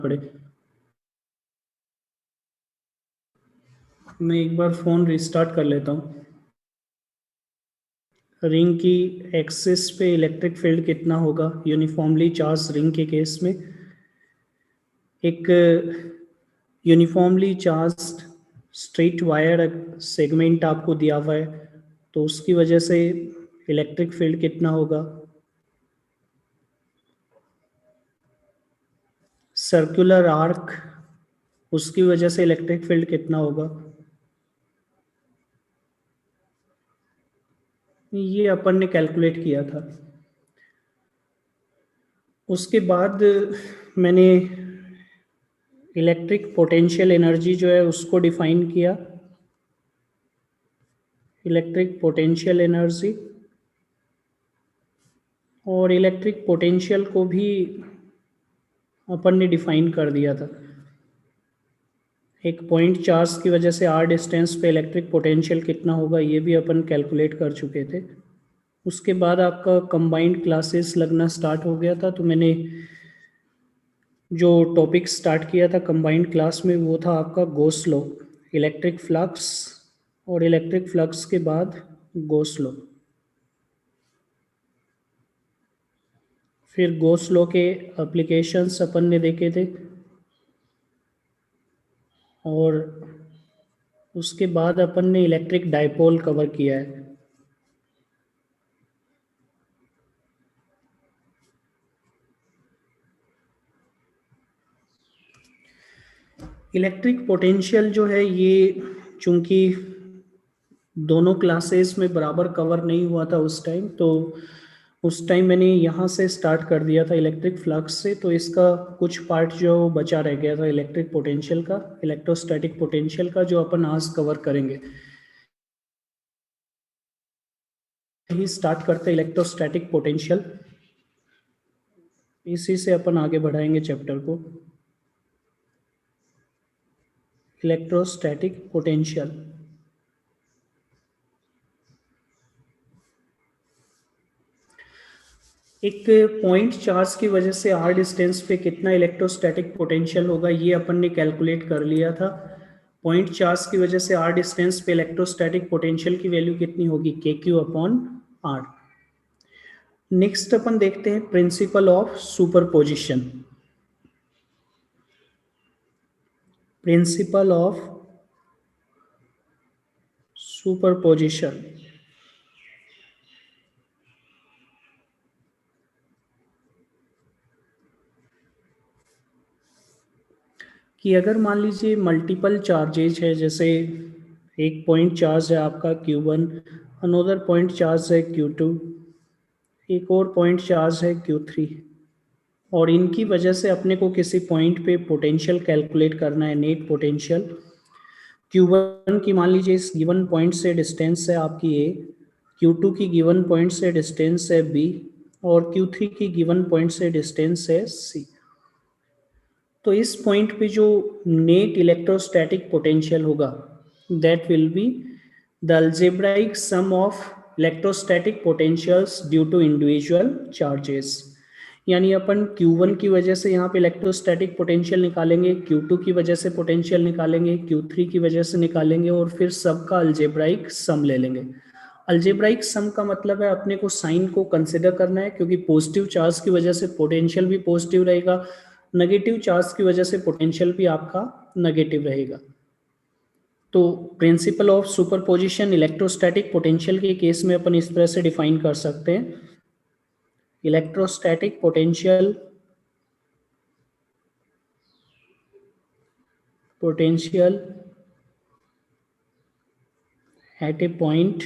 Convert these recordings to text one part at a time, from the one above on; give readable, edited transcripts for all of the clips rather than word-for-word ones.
पड़े। मैं एक बार फ़ोन रिस्टार्ट कर लेता हूँ। रिंग की एक्सिस पे इलेक्ट्रिक फील्ड कितना होगा यूनिफॉर्मली चार्ज रिंग के केस में? एक uniformly charge straight wire segment आपको दिया हुआ है, तो उसकी वजह से इलेक्ट्रिक फील्ड कितना होगा? सर्कुलर आर्क, उसकी वजह से इलेक्ट्रिक फील्ड कितना होगा? ये अपन ने कैलकुलेट किया था। उसके बाद मैंने इलेक्ट्रिक पोटेंशियल एनर्जी जो है उसको डिफाइन किया। इलेक्ट्रिक पोटेंशियल एनर्जी, और इलेक्ट्रिक पोटेंशियल को भी अपन ने डिफाइन कर दिया था। एक पॉइंट चार्ज की वजह से आर डिस्टेंस पे इलेक्ट्रिक पोटेंशियल कितना होगा ये भी अपन कैलकुलेट कर चुके थे। उसके बाद आपका कंबाइंड क्लासेस लगना स्टार्ट हो गया था, तो मैंने जो टॉपिक स्टार्ट किया था कंबाइंड क्लास में वो था आपका गॉस लॉ, इलेक्ट्रिक फ्लक्स, और इलेक्ट्रिक फ्लक्स के बाद गॉस लॉ। फिर गॉस लॉ के एप्लीकेशंस अपन ने देखे थे, और उसके बाद अपन ने इलेक्ट्रिक डाइपोल कवर किया है। इलेक्ट्रिक पोटेंशियल जो है ये चूंकि दोनों क्लासेस में बराबर कवर नहीं हुआ था उस टाइम, तो उस टाइम मैंने यहाँ से स्टार्ट कर दिया था इलेक्ट्रिक फ्लक्स से, तो इसका कुछ पार्ट जो बचा रह गया था इलेक्ट्रिक पोटेंशियल का, इलेक्ट्रोस्टैटिक पोटेंशियल का, जो अपन आज कवर करेंगे। ही स्टार्ट करते इलेक्ट्रोस्टैटिक पोटेंशियल, इसी से अपन आगे बढ़ाएंगे चैप्टर को। इलेक्ट्रोस्टैटिक पोटेंशियल, एक पॉइंट चार्ज की वजह से आर डिस्टेंस पे कितना इलेक्ट्रोस्टैटिक पोटेंशियल होगा ये अपन ने कैलकुलेट कर लिया था। पॉइंट चार्ज की वजह से आर डिस्टेंस पे इलेक्ट्रोस्टैटिक पोटेंशियल की वैल्यू कितनी होगी? के क्यू अपॉन आर। नेक्स्ट अपन देखते हैं principle of superposition. Principle of superposition, कि अगर मान लीजिए मल्टीपल चार्जेज है, जैसे एक पॉइंट चार्ज है आपका Q1, अनदर पॉइंट चार्ज है Q2, एक और पॉइंट चार्ज है Q3, और इनकी वजह से अपने को किसी पॉइंट पे पोटेंशियल कैलकुलेट करना है, नेट पोटेंशियल। Q1 की मान लीजिए इस गिवन पॉइंट से डिस्टेंस है आपकी A, Q2 की गिवन पॉइंट से डिस्टेंस है B, और Q3 की गिवन पॉइंट से डिस्टेंस है C। तो इस पॉइंट पे जो नेट इलेक्ट्रोस्टैटिक पोटेंशियल होगा that will be the algebraic sum of electrostatic potentials due to individual charges. यानी अपन Q1 की वजह से यहाँ पे इलेक्ट्रोस्टैटिक पोटेंशियल निकालेंगे, Q2 की वजह से पोटेंशियल निकालेंगे, Q3 की वजह से निकालेंगे, और फिर सबका अलजेब्राइक सम ले लेंगे। अलजेब्राइक सम का मतलब है अपने को साइन को कंसिडर करना है, क्योंकि पॉजिटिव चार्ज की वजह से पोटेंशियल भी पॉजिटिव रहेगा, नेगेटिव चार्ज की वजह से पोटेंशियल भी आपका नेगेटिव रहेगा। तो principle of superposition electrostatic potential के केस में अपन इस तरह से डिफाइन कर सकते हैं। Electrostatic potential, potential at a point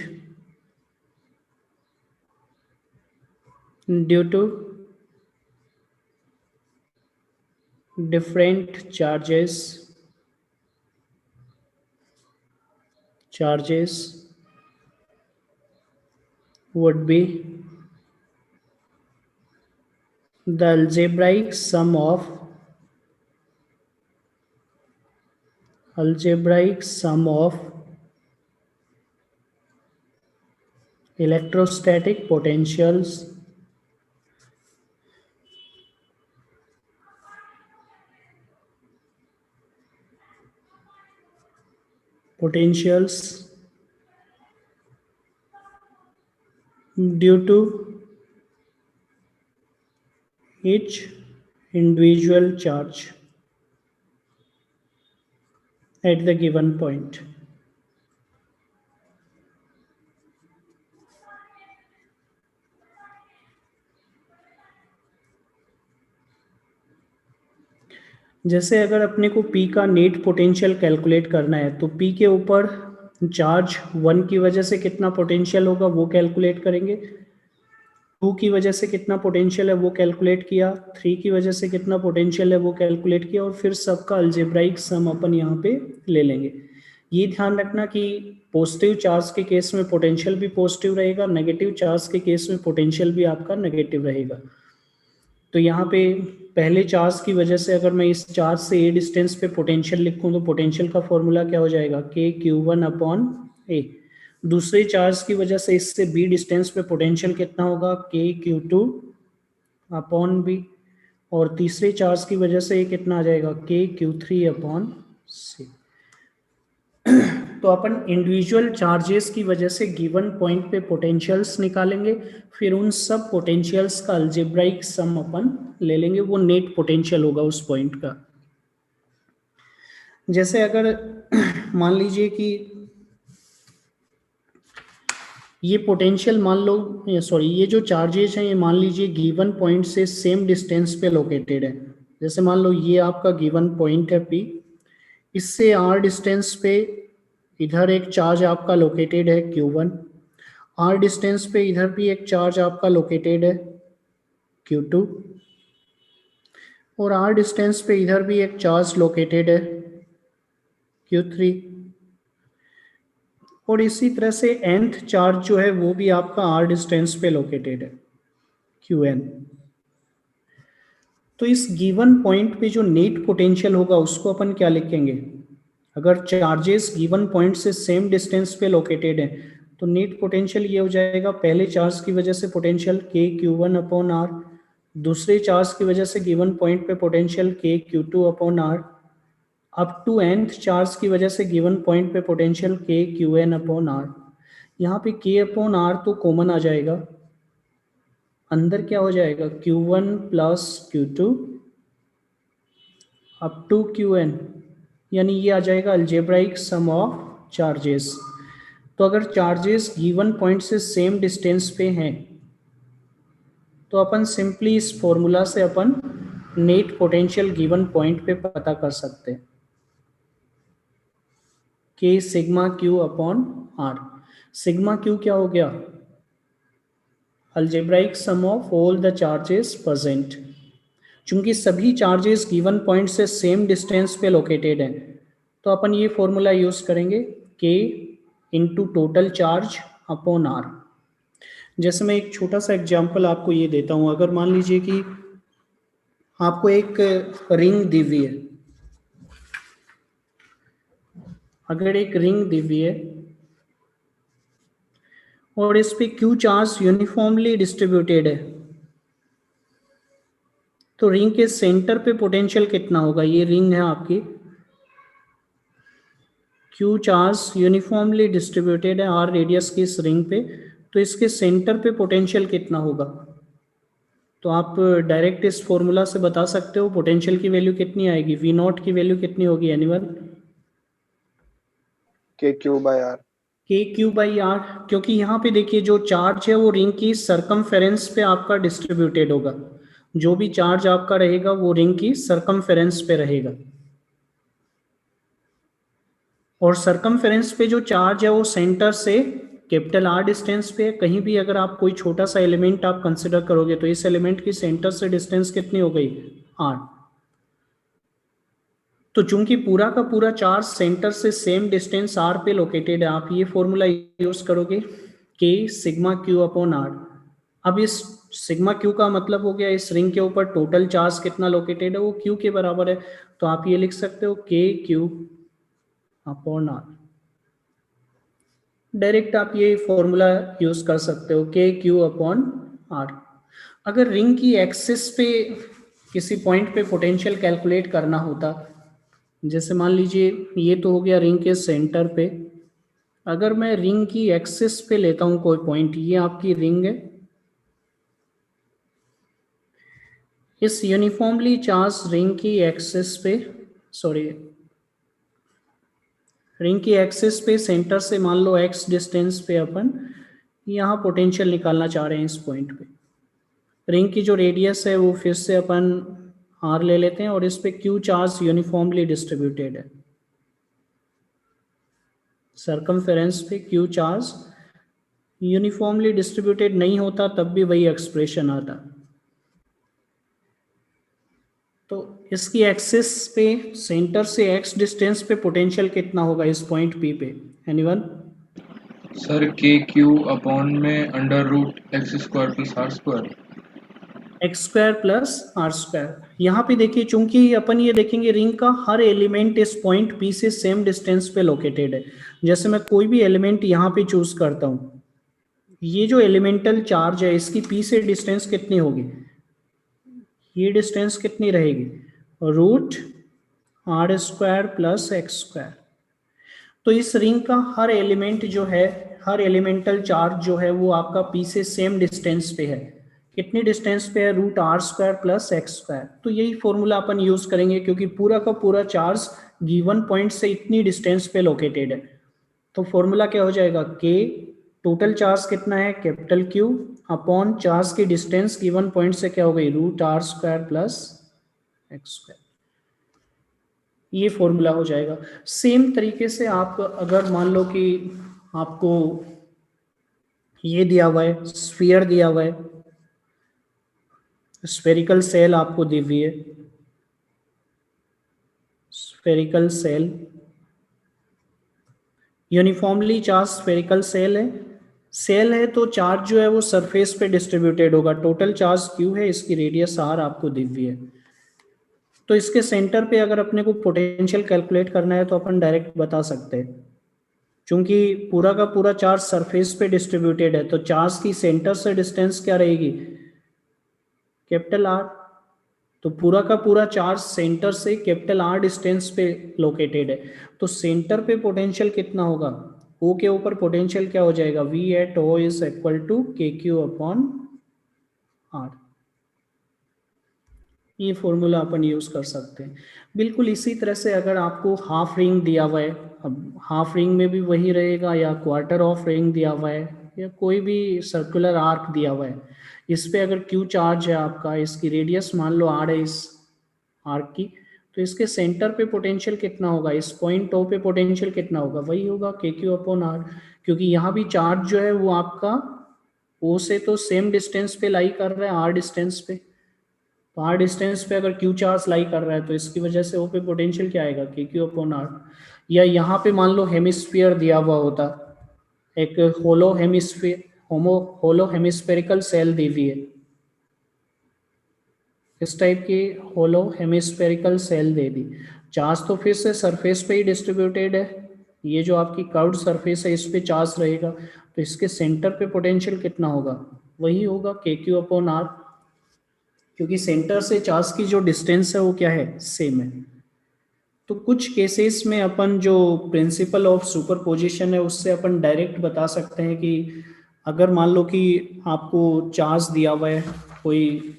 due to different charges would be the algebraic sum of electrostatic potentials due to each individual charge at the given point. जैसे अगर अपने को P का नेट पोटेंशियल कैलकुलेट करना है तो P के ऊपर चार्ज 1 की वजह से कितना पोटेंशियल होगा वो कैलकुलेट करेंगे, 2 की वजह से कितना पोटेंशियल है वो कैलकुलेट किया, 3 की वजह से कितना पोटेंशियल है वो कैलकुलेट किया, और फिर सबका अलजेब्राइक सम अपन यहाँ पे ले लेंगे। ये ध्यान रखना कि पॉजिटिव चार्ज के केस में पोटेंशियल भी पॉजिटिव रहेगा, नेगेटिव चार्ज के केस में पोटेंशियल भी आपका नेगेटिव रहेगा। तो यहाँ पे पहले चार्ज की वजह से अगर मैं इस चार्ज से ए डिस्टेंस पे पोटेंशियल लिखूं तो पोटेंशियल का फॉर्मूला क्या हो जाएगा, के Q1 अपॉन ए। दूसरे चार्ज की वजह से इससे बी डिस्टेंस पे पोटेंशियल कितना होगा, के Q2 अपॉन बी। और तीसरे चार्ज की वजह से ये कितना आ जाएगा, के Q3 अपॉन सी। तो अपन इंडिविजुअल चार्जेस की वजह से गिवन पॉइंट पे पोटेंशियल्स निकालेंगे, फिर उन सब पोटेंशियल्स का अलजेब्राइक सम अपन ले लेंगे, वो नेट पोटेंशियल होगा उस पॉइंट का। जैसे अगर मान लीजिए कि ये पोटेंशियल मान लो, सॉरी ये जो चार्जेस हैं ये मान लीजिए गिवन पॉइंट से सेम डिस्टेंस पे लोकेटेड है। जैसे मान लो ये आपका गिवन पॉइंट है P, इससे r डिस्टेंस पे इधर एक चार्ज आपका लोकेटेड है Q1, r डिस्टेंस पे इधर भी एक चार्ज आपका लोकेटेड है Q2, और r डिस्टेंस पे इधर भी एक चार्ज लोकेटेड है Q3, और इसी तरह से nth चार्ज जो है वो भी आपका r डिस्टेंस पे लोकेटेड है Qn। तो इस गिवन पॉइंट पे जो नेट पोटेंशियल होगा उसको अपन क्या लिखेंगे, अगर चार्जेस गिवन पॉइंट से सेम डिस्टेंस पे लोकेटेड है तो नेट पोटेंशियल ये हो जाएगा, पहले चार्ज की वजह से पोटेंशियल के Q1 अपॉन आर, दूसरे चार्ज की वजह से गिवन पॉइंट पे potential k Q2 upon R, up to nth charge की वजह से गिवन पॉइंट पे potential k Qn upon R. यहाँ पे k अपॉन आर तो कॉमन आ जाएगा, अंदर क्या हो जाएगा Q1 plus Q2 up to Qn, यानी ये आ जाएगा अलजेब्राइक सम ऑफ चार्जेस। तो अगर चार्जेस गिवन पॉइंट से सेम डिस्टेंस पे हैं तो अपन सिंपली इस फॉर्मूला से अपन नेट पोटेंशियल गिवन पॉइंट पे पता कर सकते हैं, k sigma Q upon R. Sigma Q क्या हो गया, algebraic sum of all the charges present. चूंकि सभी चार्जेस गिवन पॉइंट से सेम डिस्टेंस पे लोकेटेड हैं तो अपन ये फॉर्मूला यूज करेंगे, k into total charge upon R. जैसे मैं एक छोटा सा एग्जांपल आपको ये देता हूं, अगर मान लीजिए कि आपको एक रिंग दी हुई है, अगर एक रिंग दी हुई है और इस पे क्यू चार्ज यूनिफॉर्मली डिस्ट्रीब्यूटेड है तो रिंग के सेंटर पे पोटेंशियल कितना होगा, ये रिंग है आपकी, क्यू चार्ज यूनिफॉर्मली डिस्ट्रीब्यूटेड है आर रेडियस की इस रिंग पे, तो इसके सेंटर पे पोटेंशियल कितना होगा। तो आप डायरेक्ट इस फॉर्मूला से बता सकते हो पोटेंशियल की वैल्यू कितनी आएगी, वी नॉट की वैल्यू कितनी होगी एनिमल, के क्यू बाई आर। के क्यू बाई आर, क्योंकि यहाँ पे देखिए जो चार्ज है वो रिंग की सरकमफेरेंस पे आपका डिस्ट्रीब्यूटेड होगा, जो भी चार्ज आपका रहेगा वो रिंग की सरकमफेरेंस पे रहेगा, और सरकमफेरेंस पे जो चार्ज है वो सेंटर से कैपिटल आर डिस्टेंस पे है। कहीं भी अगर आप कोई छोटा सा एलिमेंट आप कंसिडर करोगे तो इस एलिमेंट की सेंटर से डिस्टेंस कितनी हो गई, आर। तो चूंकि पूरा का पूरा चार्ज सेंटर से सेम डिस्टेंस आर पे लोकेटेड है, आप ये फॉर्मूला यूज करोगे, के सिग्मा क्यू अपॉन आर। अब इस सिग्मा क्यू का मतलब हो गया इस रिंग के ऊपर टोटल चार्ज कितना लोकेटेड है वो क्यू के बराबर है, तो आप ये लिख सकते हो के क्यू अपॉन आर। डायरेक्ट आप ये फॉर्मूला यूज कर सकते हो, के क्यू अपॉन आर। अगर रिंग की एक्सिस पे किसी पॉइंट पे पोटेंशियल कैलकुलेट करना होता, जैसे मान लीजिए ये तो हो गया रिंग के सेंटर पे। अगर मैं रिंग की एक्सिस पे लेता हूँ कोई पॉइंट, ये आपकी रिंग है। इस यूनिफॉर्मली चार्ज रिंग की एक्सिस पे, सॉरी, रिंग की एक्सिस पे सेंटर से मान लो x डिस्टेंस पे अपन यहाँ पोटेंशियल निकालना चाह रहे हैं इस पॉइंट पे। रिंग की जो रेडियस है वो फिर से अपन r ले लेते हैं, और इस पे q चार्ज यूनिफॉर्मली डिस्ट्रीब्यूटेड है। सरकमफेरेंस पे q चार्ज यूनिफॉर्मली डिस्ट्रीब्यूटेड नहीं होता तब भी वही एक्सप्रेशन आता। तो इसकी एक्सिस पे सेंटर से x डिस्टेंस पे पोटेंशियल कितना होगा इस पॉइंट P पे? Anyone? Sir k Q upon में under root x square plus R square. X square plus R square. यहाँ पे देखिए, चूंकि अपन ये देखेंगे रिंग का हर एलिमेंट इस पॉइंट P से सेम डिस्टेंस पे लोकेटेड है। जैसे मैं कोई भी एलिमेंट यहाँ पे चूज करता हूँ, ये जो एलिमेंटल चार्ज है इसकी P से डिस्टेंस कितनी होगी? ये डिस्टेंस कितनी रहेगी? Root are square plus x square. तो इस रिंग का हर एलिमेंट जो है, हर एलिमेंटल चार्ज जो है वो आपका P से सेम डिस्टेंस पे है। कितनी डिस्टेंस पे है? Root are square plus x square. तो यही फॉर्मूला अपन यूज करेंगे, क्योंकि पूरा का पूरा चार्ज गिवन पॉइंट से इतनी डिस्टेंस पे लोकेटेड है। तो फॉर्मूला क्या हो जाएगा? के टोटल चार्ज कितना है, कैपिटल क्यू, अपॉन चार्ज की डिस्टेंस गिवन पॉइंट से क्या हो गई, root are square plus x square. ये फॉर्मूला हो जाएगा। सेम तरीके से आप अगर मान लो कि आपको ये दिया हुआ है, स्फीयर दिया हुआ है, स्फेरिकल सेल आपको दी हुई है, spherical shell, uniformly charge spherical shell है। सेल है तो चार्ज जो है वो सरफेस पे डिस्ट्रीब्यूटेड होगा। टोटल चार्ज क्यू है, इसकी रेडियस आर आपको दी हुई है। तो इसके सेंटर पे अगर अपने को पोटेंशियल कैलकुलेट करना है तो अपन डायरेक्ट बता सकते हैं। चूंकि पूरा का पूरा चार्ज सरफेस पे डिस्ट्रीब्यूटेड है तो चार्ज की सेंटर से डिस्टेंस क्या रहेगी, कैपिटल आर। तो पूरा का पूरा चार्ज सेंटर से कैपिटल आर डिस्टेंस पे लोकेटेड है। तो सेंटर पे पोटेंशियल कितना होगा? ओ के ऊपर पोटेंशियल क्या हो जाएगा, V at O is equal to k Q upon R. ये फॉर्मूला अपन यूज कर सकते हैं। बिल्कुल इसी तरह से अगर आपको हाफ रिंग दिया हुआ है, अब हाफ रिंग में भी वही रहेगा, या क्वार्टर ऑफ रिंग दिया हुआ है, या कोई भी सर्कुलर आर्क दिया हुआ है, इस पे अगर क्यू चार्ज है आपका, इसकी रेडियस मान लो आर है इस आर्क की, तो इसके सेंटर पे पोटेंशियल कितना होगा, इस पॉइंट ओ पे पोटेंशियल कितना होगा, वही होगा के क्यू अपॉन आर। क्योंकि यहाँ भी चार्ज जो है वो आपका ओ से तो सेम डिस्टेंस पे लाई कर रहा है, आर डिस्टेंस पे। तो आर डिस्टेंस पे अगर क्यू चार्ज लाई कर रहा है तो इसकी वजह से ओ पे पोटेंशियल क्या आएगा, के क्यू अपॉन आर। या यहाँ पे मान लो हेमिस्फीयर दिया हुआ होता, एक होलो हेमिस्फीयर, होलो हेमिस्फेरिकल सेल दी हुई है, इस टाइप की होलो हेमिस्फेरिकल सेल दे दी। चार्ज तो फिर से सरफेस पे ही डिस्ट्रीब्यूटेड है, ये जो आपकी कर्व्ड सरफेस है इस पे चार्ज रहेगा। तो इसके सेंटर पे पोटेंशियल कितना होगा, वही होगा के क्यू अपॉन आर। क्योंकि सेंटर से चार्ज की जो डिस्टेंस है वो क्या है, सेम है। तो कुछ केसेस में अपन जो प्रिंसिपल ऑफ सुपरपोजिशन है उससे अपन डायरेक्ट बता सकते हैं कि अगर मान लो कि आपको चार्ज दिया हुआ है, कोई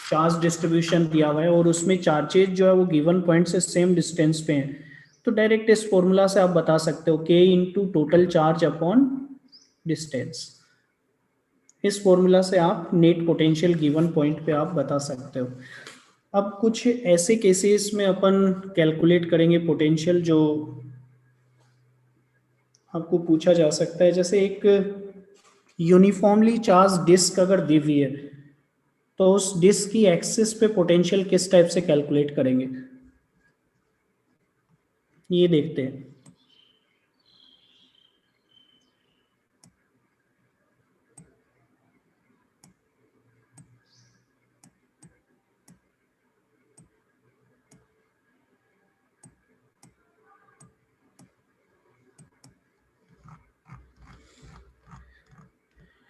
चार्ज डिस्ट्रीब्यूशन दिया हुआ है और उसमें चार्जेज जो है वो गिवन पॉइंट से सेम डिस्टेंस पे हैं, तो डायरेक्ट इस फॉर्मूला से आप बता सकते हो के into total charge upon distance. इस फॉर्मूला से आप नेट पोटेंशियल गिवन पॉइंट पे आप बता सकते हो। अब कुछ ऐसे केसेस में अपन कैलकुलेट करेंगे पोटेंशियल जो आपको पूछा जा सकता है। जैसे एक यूनिफॉर्मली चार्ज डिस्क अगर दी हुई है तो उस डिस्क की एक्सिस पे पोटेंशियल किस टाइप से कैलकुलेट करेंगे, ये देखते हैं।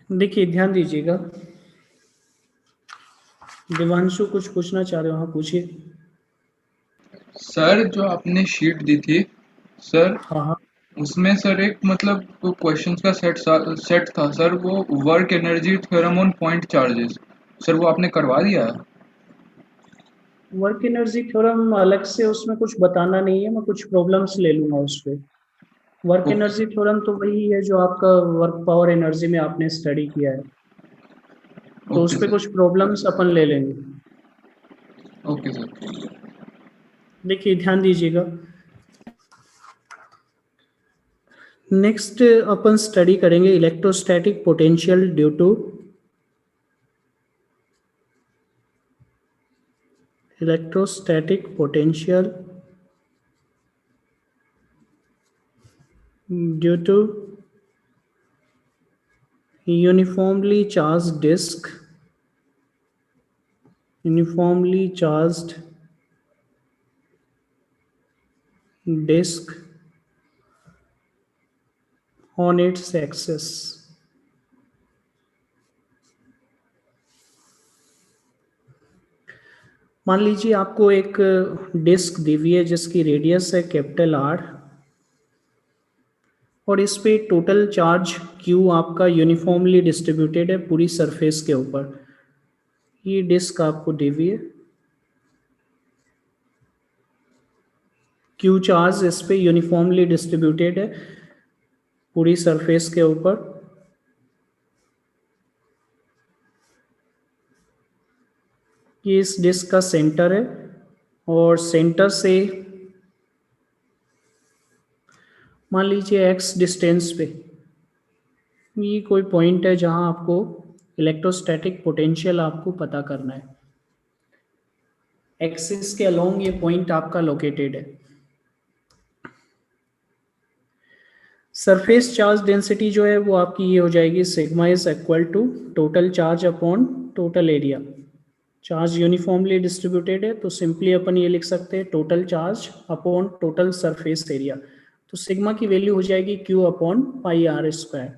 देखिए ध्यान दीजिएगा, दिवांशु कुछ पूछना चाह रहे हो, हाँ पूछिए। सर जो आपने शीट दी थी सर, हाँ हाँ। उसमें सर एक मतलब क्वेश्चंस का सेट था सर, वो work energy theorem on point charges, sir वो आपने करवा दिया है? वर्क एनर्जी थ्योरम अलग से उसमें कुछ बताना नहीं है, मैं कुछ प्रॉब्लम्स ले लूंगा उस पे। वर्क ओके एनर्जी थ्योरम तो वही है जो आपका वर्क पावर एनर्जी में आपने स्टडी किया है, तो उस ओके पे सर। कुछ प्रॉब्लम्स अपन ले लेंगे। Okay sir. देखिए ध्यान दीजिएगा। नेक्स्ट अपन स्टडी करेंगे electrostatic potential due to electrostatic potential due to uniformly charge disk, uniformly charged disk on its axis। मान लीजिए आपको एक डिस्क दी हुई है जिसकी रेडियस है कैपिटल आर, और इस पे टोटल चार्ज क्यू आपका यूनिफॉर्मली डिस्ट्रीब्यूटेड है पूरी सरफेस के ऊपर। ये डिस्क आपको दी हुई है, क्यू चार्ज इस पे यूनिफॉर्मली डिस्ट्रीब्यूटेड है पूरी सरफेस के ऊपर। ये इस डिस्क का सेंटर है, और सेंटर से मान लीजिए एक्स डिस्टेंस पे ये कोई पॉइंट है जहां आपको इलेक्ट्रोस्टैटिक पोटेंशियल आपको पता करना है। एक्सिस के अलोंग ये पॉइंट आपका लोकेटेड है। सरफेस चार्ज डेंसिटी जो है वो आपकी ये हो जाएगी, sigma is equal to total charge upon total area. Charge uniformly distributed है तो सिंपली अपन ये लिख सकते हैं total charge upon total surface area. तो सिग्मा की वैल्यू हो जाएगी Q upon pi R square.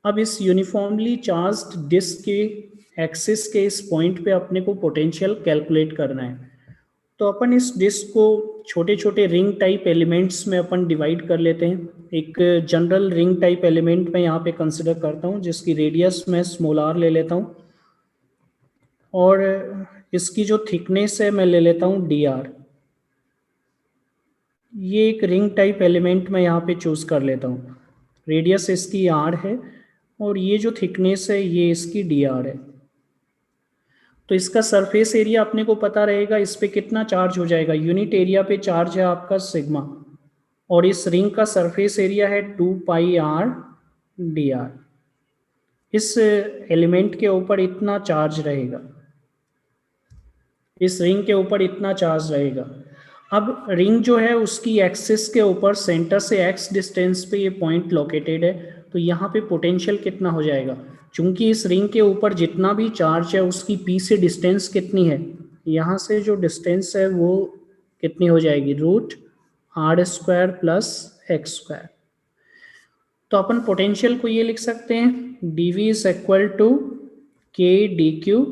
अब इस यूनिफॉर्मली चार्ज्ड डिस्क के एक्सिस के इस पॉइंट पे अपने को पोटेंशियल कैलकुलेट करना है। तो अपन इस डिस्क को छोटे छोटे रिंग टाइप एलिमेंट्स में अपन डिवाइड कर लेते हैं। एक जनरल रिंग टाइप एलिमेंट मैं यहाँ पे कंसिडर करता हूँ जिसकी रेडियस मैं स्मॉल आर ले लेता हूँ, और इसकी जो थिकनेस है मैं ले लेता हूँ डी आर। ये एक रिंग टाइप एलिमेंट मैं यहाँ पे चूज कर लेता हूँ। रेडियस इसकी आर है और ये जो थिकनेस है ये इसकी डी आर है। तो इसका सरफेस एरिया अपने को पता रहेगा, इस पे कितना चार्ज हो जाएगा। यूनिट एरिया पे चार्ज है आपका सिग्मा, और इस रिंग का सरफेस एरिया है 2 पाई आर डी आर। इस एलिमेंट के ऊपर इतना चार्ज रहेगा, इस रिंग के ऊपर इतना चार्ज रहेगा। अब रिंग जो है उसकी एक्सिस के ऊपर सेंटर से एक्स डिस्टेंस पे ये पॉइंट लोकेटेड है, तो यहाँ पे पोटेंशियल कितना हो जाएगा। चूंकि इस रिंग के ऊपर जितना भी चार्ज है उसकी पी से डिस्टेंस कितनी है, यहाँ से जो डिस्टेंस है वो कितनी हो जाएगी, root are square plus x square. तो अपन पोटेंशियल को ये लिख सकते हैं D we is equal to K D Q.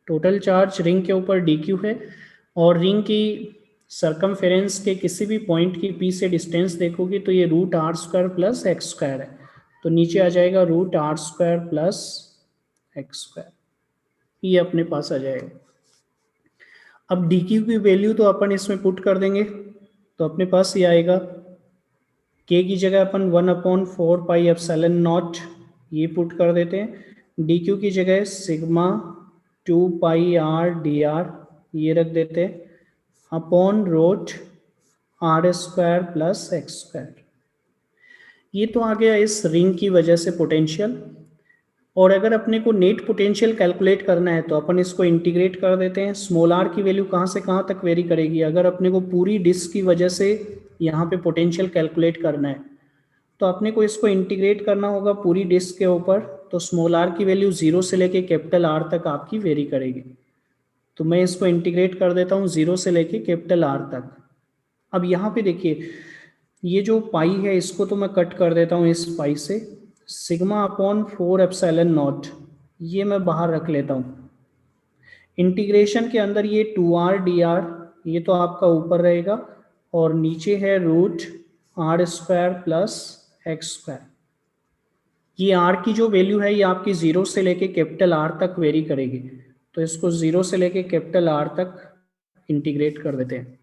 Total charge ring के ऊपर डी क्यू है, और रिंग की सरकमफेरेंस के किसी भी पॉइंट की पी से डिस्टेंस देखोगे तो ये root are square plus x square है, तो नीचे आ जाएगा root are square plus x square. ये अपने पास आ जाएगा। अब डी क्यू की वैल्यू तो अपन इसमें पुट कर देंगे, तो अपने पास ये आएगा के की जगह अपन 1/4 पाई एप्सिलॉन नॉट ये पुट कर देते हैं। डी क्यू की जगह sigma 2 pi R d are ये रख देते हैं upon root are square plus x square. ये तो आ गया इस रिंग की वजह से पोटेंशियल। और अगर अपने को नेट पोटेंशियल कैलकुलेट करना है तो अपन इसको इंटीग्रेट कर देते हैं। स्मॉल आर की वैल्यू कहाँ से कहाँ तक वेरी करेगी, अगर अपने को पूरी डिस्क की वजह से यहाँ पे पोटेंशियल कैलकुलेट करना है तो अपने को इसको इंटीग्रेट करना होगा पूरी डिस्क के ऊपर। तो स्मॉल आर की वैल्यू 0 से लेके कैपिटल आर तक आपकी वेरी करेगी। तो मैं इसको इंटीग्रेट कर देता हूँ 0 से लेके कैपिटल आर तक। अब यहाँ पे देखिए ये जो पाई है इसको तो मैं कट कर देता हूँ इस पाई से। सिग्मा अपॉन 4 एप्सिलॉन नॉट ये मैं बाहर रख लेता हूँ। इंटीग्रेशन के अंदर ये 2r dr ये तो आपका ऊपर रहेगा, और नीचे है root are square plus x square. ये आर की जो वैल्यू है ये आपकी जीरो से लेके कैपिटल आर तक वेरी करेगी, तो इसको जीरो से लेके कैपिटल आर तक इंटीग्रेट कर देते हैं।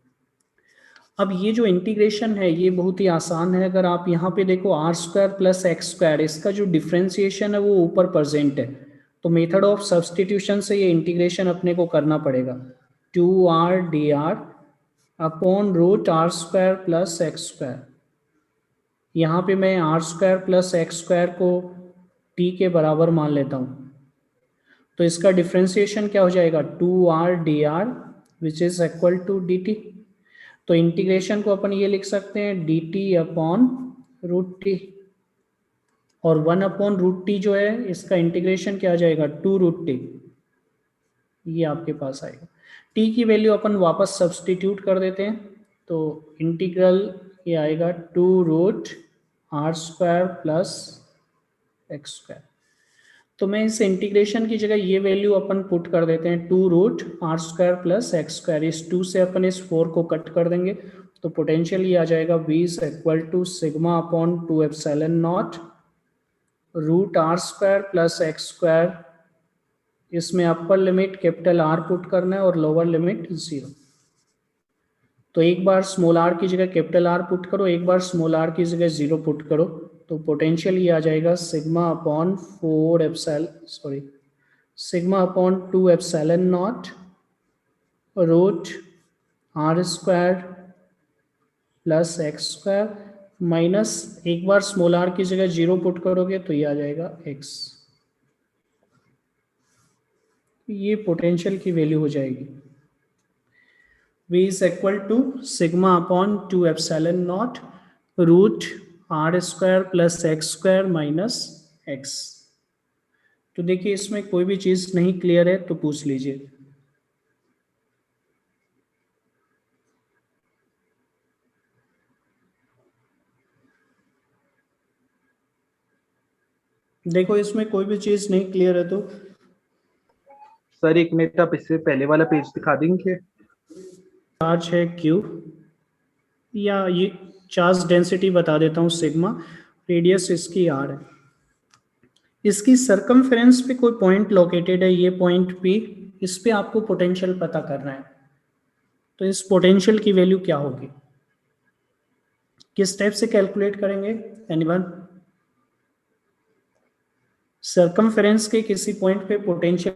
अब ये जो इंटीग्रेशन है ये बहुत ही आसान है। अगर आप यहाँ पे देखो r square plus x square, इसका जो डिफ्रेंसिएशन है वो ऊपर प्रेजेंट है, तो मेथड ऑफ सब्सटीट्यूशन से ये इंटीग्रेशन अपने को करना पड़ेगा। 2r dr upon root are square plus x square. यहाँ पे मैं r square plus x square को t के बराबर मान लेता हूँ, तो इसका डिफ्रेंसिएशन क्या हो जाएगा, 2r dr which is equal to dt। तो इंटीग्रेशन को अपन ये लिख सकते हैं dt अपॉन रूट टी, और 1/√t जो है इसका इंटीग्रेशन क्या आ जाएगा, 2√t। ये आपके पास आएगा। t की वैल्यू अपन वापस सब्सटीट्यूट कर देते हैं, तो इंटीग्रल ये आएगा 2√r² प्लस एक्स स्क्वायर। तो मैं इस इंटीग्रेशन की जगह ये वैल्यू अपन पुट कर देते हैं, 2√r² प्लस एक्स स्क्वायर। इस 2 से अपन इस 4 को कट कर देंगे, तो पोटेंशियल ये आ जाएगा v is equal to sigma upon 2 epsilon not root are square plus x square. इसमें upper limit capital R put करना है और लोअर लिमिट 0। तो एक बार स्मॉल आर की जगह कैपिटल आर पुट करो, एक बार स्मॉल आर की जगह 0 पुट करो, तो पोटेंशियल ये आ जाएगा sigma upon 2 epsilon not root are square plus x square minus, एक बार स्मॉल आर की जगह 0 पुट करोगे तो ये आ जाएगा एक्स। ये पोटेंशियल की वैल्यू हो जाएगी। v is equal to sigma upon 2 epsilon naught root r square plus x square minus x। तो देखिए इसमें कोई भी चीज नहीं क्लियर है तो पूछ लीजिए। देखो इसमें कोई भी चीज नहीं क्लियर है तो सर एक मिनट, आप इससे पहले वाला पेज दिखा देंगे? चार्ज है q, या ये चार्ज डेंसिटी बता देता हूँ सिग्मा, रेडियस इसकी r है, इसकी सरकमफ्रेंस पे कोई पॉइंट लोकेटेड है, ये पॉइंट p, इस पे आपको पोटेंशियल पता करना है। तो इस पोटेंशियल की वैल्यू क्या होगी, किस टाइप से कैलकुलेट करेंगे, एनीवन? सरकमफ्रेंस के किसी पॉइंट पे पोटेंशियल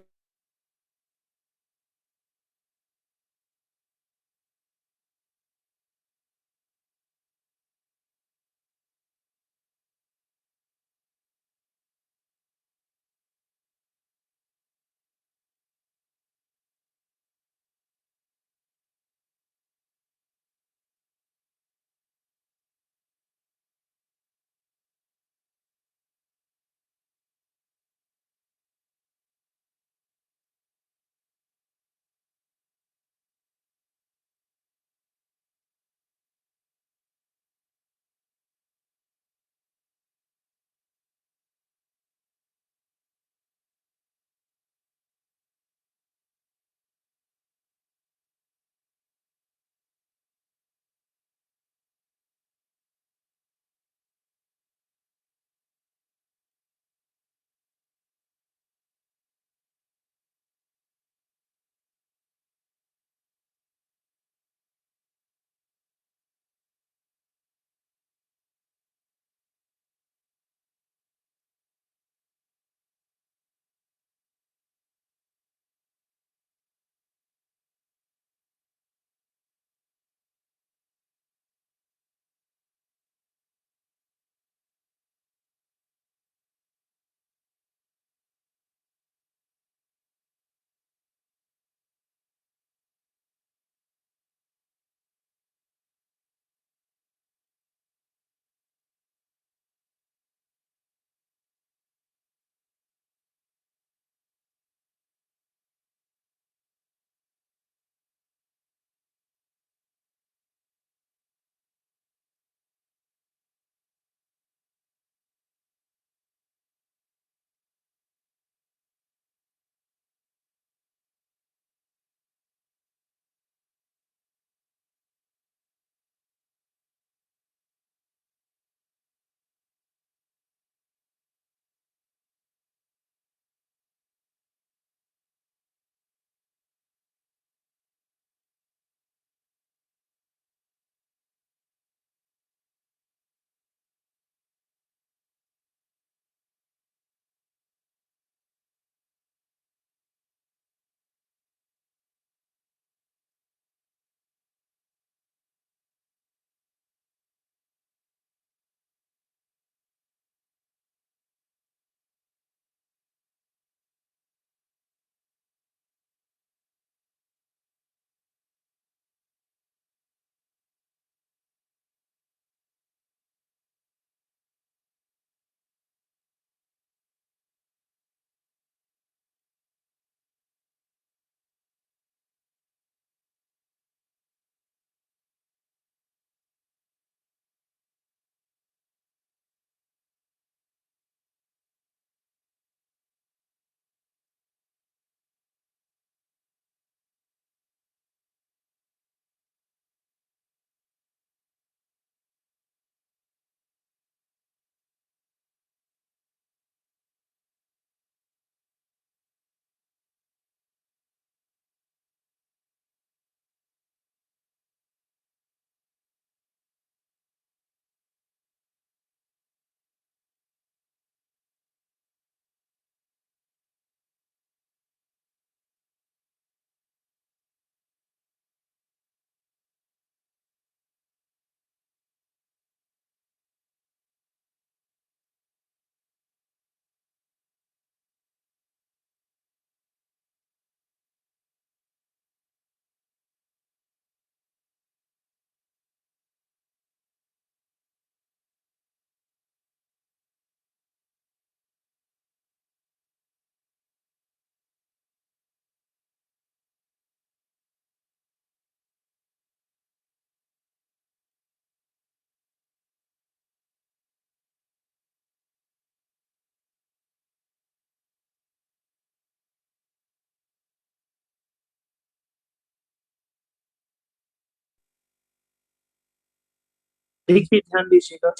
देखिए ध्यान दीजिएगा,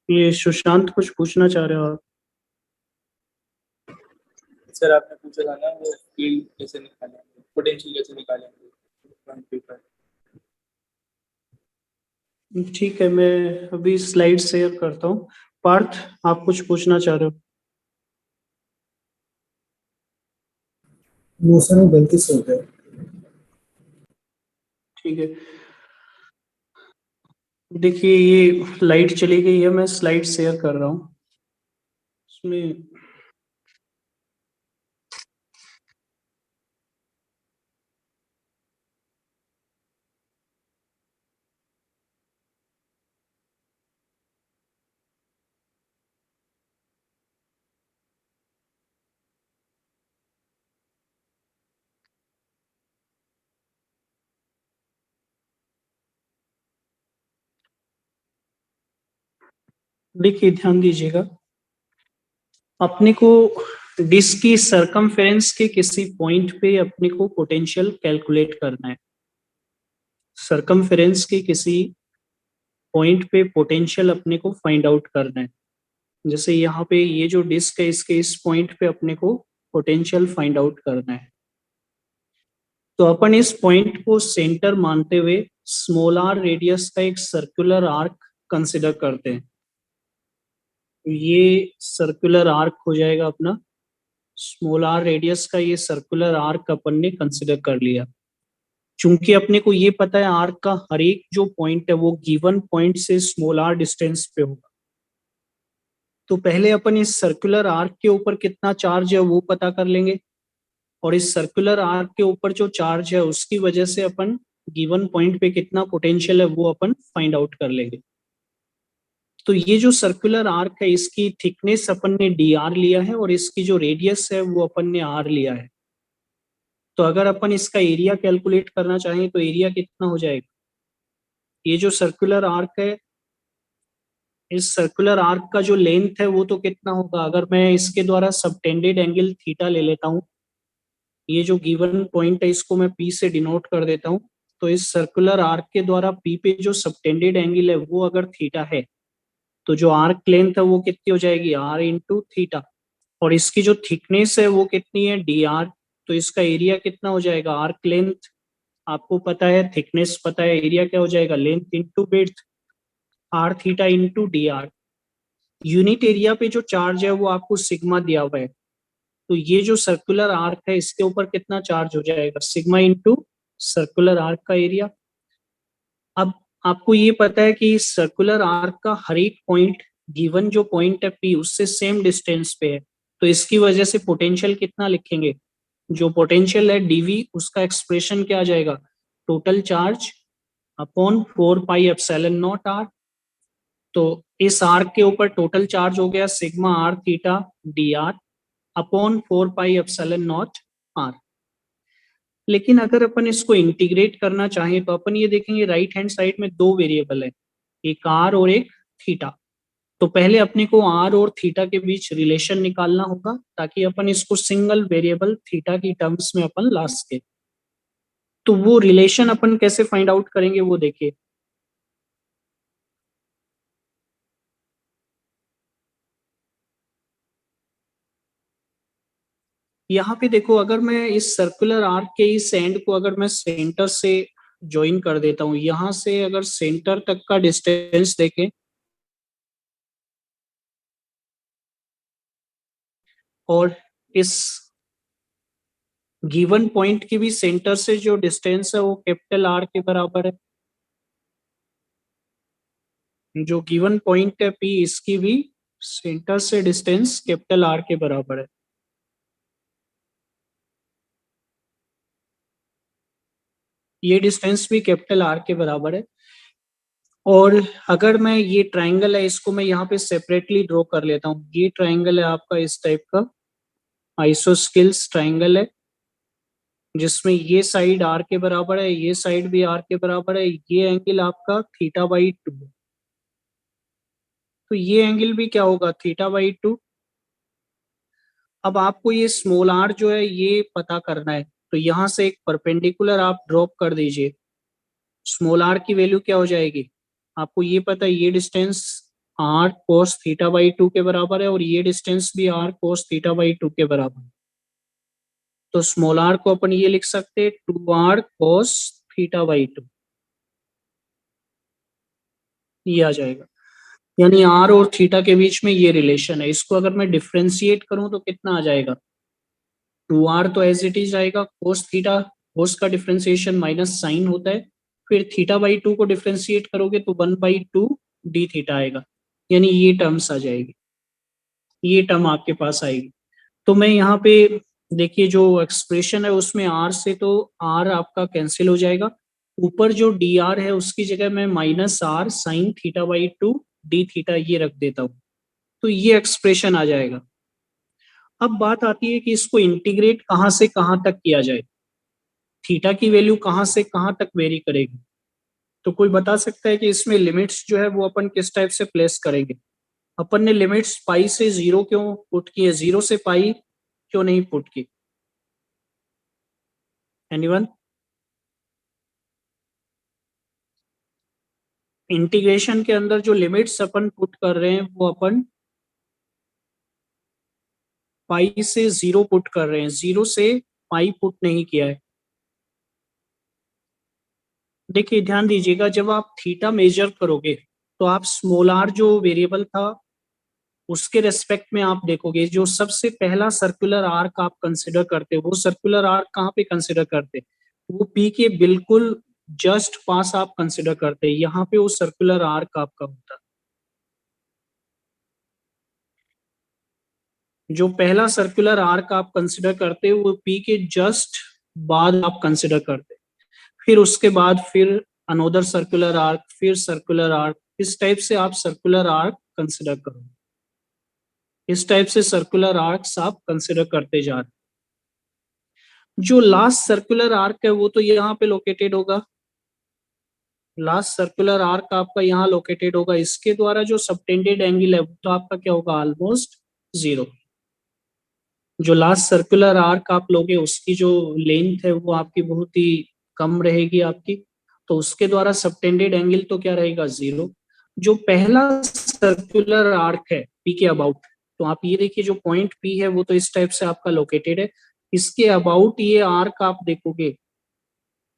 ये सुशांत कुछ पूछना चाह रहे हो आप? सर आपने पूछा था ना वो फील्ड कैसे निकालेंगे, पोटेंशियल कैसे निकालेंगे फ्रंट पेपर। ठीक है, मैं अभी स्लाइड शेयर करता हूँ। पार्थ, आप कुछ पूछना चाह रहे हो? वो सर वो गलती से हो गया। ठीक है, देखिए ये लाइट चली गई है, मैं स्लाइड शेयर कर रहा हूँ इसमें। देखिए ध्यान दीजिएगा, अपने को डिस्क की सरकमफेरेंस के किसी पॉइंट पे अपने को पोटेंशियल कैलकुलेट करना है। सरकमफेरेंस के किसी पॉइंट पे पोटेंशियल अपने को फाइंड आउट करना है। जैसे यहाँ पे ये जो डिस्क है, इसके इस पॉइंट पे अपने को पोटेंशियल फाइंड आउट करना है। तो अपन इस पॉइंट को सेंटर मानते हुए स्मॉल आर रेडियस का एक सर्कुलर आर्क कंसिडर करते हैं। तो ये सर्कुलर आर्क हो जाएगा अपना, स्मॉल आर रेडियस का ये सर्कुलर आर्क अपन ने कंसिडर कर लिया। चूंकि अपने को ये पता है आर्क का हर एक जो पॉइंट है वो गिवन पॉइंट से स्मॉल आर डिस्टेंस पे होगा, तो पहले अपन इस सर्कुलर आर्क के ऊपर कितना चार्ज है वो पता कर लेंगे, और इस सर्कुलर आर्क के ऊपर जो चार्ज है उसकी वजह से अपन गिवन पॉइंट पे कितना पोटेंशियल है वो अपन फाइंड आउट कर लेंगे। तो ये जो सर्कुलर आर्क है इसकी थिकनेस अपन ने डी आर लिया है और इसकी जो रेडियस है वो अपन ने आर लिया है। तो अगर अपन इसका एरिया कैलकुलेट करना चाहें तो एरिया कितना हो जाएगा? ये जो सर्कुलर आर्क है, इस सर्कुलर आर्क का जो लेंथ है वो तो कितना होगा? अगर मैं इसके द्वारा सबटेंडेड एंगल थीटा ले लेता हूँ, ये जो गिवन पॉइंट है इसको मैं पी से डिनोट कर देता हूँ, तो इस सर्कुलर आर्क के द्वारा पी पे जो सबटेंडेड एंगल है वो अगर थीटा है, तो जो आर्क लेंथ है वो कितनी हो जाएगी? R into theta. और इसकी जो थिकनेस है वो कितनी है? D r. तो इसका एरिया कितना हो जाएगा? आर्क लेंथ आपको पता है, थिकनेस पता है, एरिया क्या हो जाएगा? Length into width, r theta into d r. Unit area पे जो चार्ज है वो आपको सिग्मा दिया हुआ है, तो ये जो सर्कुलर आर्क है इसके ऊपर कितना चार्ज हो जाएगा? सिग्मा इंटू सर्कुलर आर्क का एरिया। अब आपको ये पता है कि सर्कुलर आर्क का हर एक पॉइंट, गिवन जो पॉइंट है पी उससे सेम डिस्टेंस पे है, तो इसकी वजह से पोटेंशियल कितना लिखेंगे? जो पोटेंशियल है डीवी, उसका एक्सप्रेशन क्या आ जाएगा? Total charge upon 4 pi epsilon naught r. तो इस आर्क के ऊपर टोटल चार्ज हो गया sigma r theta d r upon 4 pi epsilon naught r. लेकिन अगर अपन इसको इंटीग्रेट करना चाहें तो अपन ये देखेंगे राइट हैंड साइड में दो वेरिएबल है, एक आर और एक थीटा। तो पहले अपने को आर और थीटा के बीच रिलेशन निकालना होगा ताकि अपन इसको सिंगल वेरिएबल थीटा की टर्म्स में अपन ला सके। तो वो रिलेशन अपन कैसे फाइंड आउट करेंगे वो देखिए। यहाँ पे देखो, अगर मैं इस सर्कुलर आर्क के इस एंड को अगर मैं सेंटर से ज्वाइन कर देता हूँ, यहां से अगर सेंटर तक का डिस्टेंस देखें और इस गिवन पॉइंट की भी सेंटर से जो डिस्टेंस है वो कैपिटल आर के बराबर है। जो गिवन पॉइंट है पी, इसकी भी सेंटर से डिस्टेंस कैपिटल आर के बराबर है। ये डिस्टेंस भी कैपिटल आर के बराबर है। और अगर मैं ये ट्राइंगल है इसको मैं यहाँ पे सेपरेटली ड्रॉ कर लेता हूँ, ये ट्राइंगल है आपका इस टाइप का आइसोस्केल्स ट्राइंगल है, जिसमें ये साइड आर के बराबर है, ये साइड भी आर के बराबर है, ये एंगल आपका थीटा बाई 2, तो ये एंगल भी क्या होगा? Theta by 2। अब आपको ये स्मॉल आर जो है ये पता करना है, तो यहां से एक परपेंडिकुलर आप ड्रॉप कर दीजिए। स्मॉल आर की वैल्यू क्या हो जाएगी? आपको ये पता है ये distance r cos theta by 2 के बराबर है और ये डिस्टेंस भी r cos थीटा बाई 2 के बराबर है। तो स्मॉल r को अपन ये लिख सकते हैं 2r cos थीटा बाई 2, ये आ जाएगा। यानी r और थीटा के बीच में ये रिलेशन है। इसको अगर मैं डिफ्रेंशिएट करूं तो कितना आ जाएगा, 2r तो एज इट इज आएगा, cos थीटा, cos का डिफ्रेंशिएशन माइनस साइन होता है, फिर थीटा बाई 2 को डिफ्रेंशिएट करोगे तो 1/2 d थीटा आएगा, यानी ये टर्म्स आ जाएगी, ये टर्म आपके पास आएगी। तो मैं यहाँ पे देखिए जो एक्सप्रेशन है उसमें r से तो r आपका कैंसिल हो जाएगा, ऊपर जो dr है उसकी जगह मैं minus r sign theta by 2 d theta ये रख देता हूँ, तो ये एक्सप्रेशन आ जाएगा। अब बात आती है कि इसको इंटीग्रेट कहाँ से कहाँ तक किया जाए, थीटा की वैल्यू कहाँ से कहाँ तक वेरी करेगी। तो कोई बता सकता है कि इसमें लिमिट्स जो है वो अपन किस टाइप से प्लेस करेंगे। अपन ने लिमिट्स पाई से 0 क्यों पुट की है, 0 से पाई क्यों नहीं पुट की, एनीवन? इंटीग्रेशन के अंदर जो लिमिट्स अपन पुट कर रहे हैं वो अपन पाई से 0 पुट कर रहे हैं, 0 से पाई पुट नहीं किया है। देखिए ध्यान दीजिएगा, जब आप थीटा मेजर करोगे तो आप स्मॉल आर जो वेरिएबल था उसके रेस्पेक्ट में आप देखोगे, जो सबसे पहला सर्कुलर आर्क आप कंसिडर करते हो वो सर्कुलर आर्क कहाँ पे कंसिडर करते, वो पी के बिल्कुल जस्ट पास आप कंसिडर करते हैं, यहाँ पे वो सर्कुलर आर्क आपका होता है। जो पहला सर्कुलर आर्क आप कंसिडर करते हो वो पी के जस्ट बाद आप कंसिडर करते, फिर उसके बाद फिर अनोदर सर्कुलर आर्क, फिर सर्कुलर आर्क, इस टाइप से आप सर्कुलर आर्क कंसिडर करो, इस टाइप से सर्कुलर आर्क्स आप कंसिडर करते जा रहे हैं। जो लास्ट सर्कुलर आर्क है वो तो यहाँ पे लोकेटेड होगा, लास्ट सर्कुलर आर्क आपका यहाँ लोकेटेड होगा, इसके द्वारा जो सबटेंडेड एंगल है वो तो आपका क्या होगा, ऑलमोस्ट 0। जो लास्ट सर्कुलर आर्क आप लोगे उसकी जो लेंथ है वो आपकी बहुत ही कम रहेगी आपकी, तो उसके द्वारा सबटेंडेड एंगल तो क्या रहेगा, 0। जो पहला सर्कुलर आर्क है पी के अबाउट, तो आप ये देखिए जो पॉइंट पी है वो तो इस टाइप से आपका लोकेटेड है, इसके अबाउट ये आर्क आप देखोगे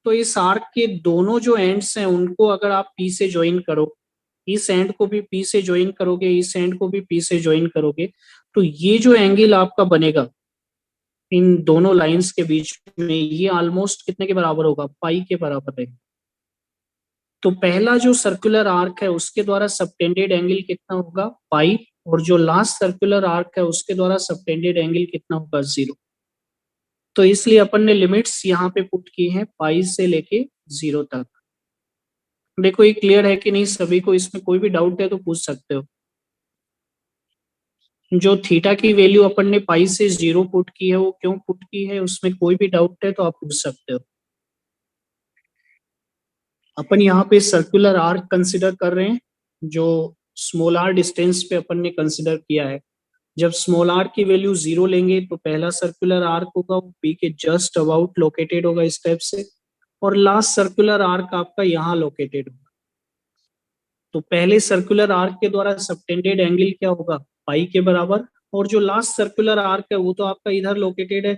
तो इस आर्क के दोनों जो एंड्स हैं उनको अगर आप पी से ज्वाइन करो, इस एंड को भी पी से ज्वाइन करोगे, इस एंड को भी पी से ज्वाइन करोगे, तो ये जो एंगल आपका बनेगा इन दोनों लाइंस के बीच में ये ऑलमोस्ट कितने के बराबर होगा, पाई के बराबर है। तो पहला जो सर्कुलर आर्क है उसके द्वारा सबटेंडेड एंगल कितना होगा, पाई, और जो लास्ट सर्कुलर आर्क है उसके द्वारा सबटेंडेड एंगल कितना होगा, 0। तो इसलिए अपन ने लिमिट्स यहाँ पे पुट की हैं पाई से लेके 0 तक। देखो ये क्लियर है कि नहीं सभी को, इसमें कोई भी डाउट है तो पूछ सकते हो। जो थीटा की वैल्यू अपन ने पाई से 0 पुट की है वो क्यों पुट की है, उसमें कोई भी डाउट है तो आप पूछ सकते हो। अपन यहाँ पे सर्कुलर आर्क कंसिडर कर रहे हैं, जो स्मॉल आर डिस्टेंस पे अपन ने कंसिडर किया है। जब स्मॉल आर की वैल्यू 0 लेंगे तो पहला सर्कुलर आर्क होगा वो पी के जस्ट अबाउट लोकेटेड होगा इस टाइप से, और लास्ट सर्कुलर आर्क आपका यहाँ लोकेटेड होगा। तो पहले सर्कुलर आर्क के द्वारा सबटेंडेड एंगल क्या होगा, पाई के बराबर, और जो लास्ट सर्कुलर आर्क है वो तो आपका इधर लोकेटेड है,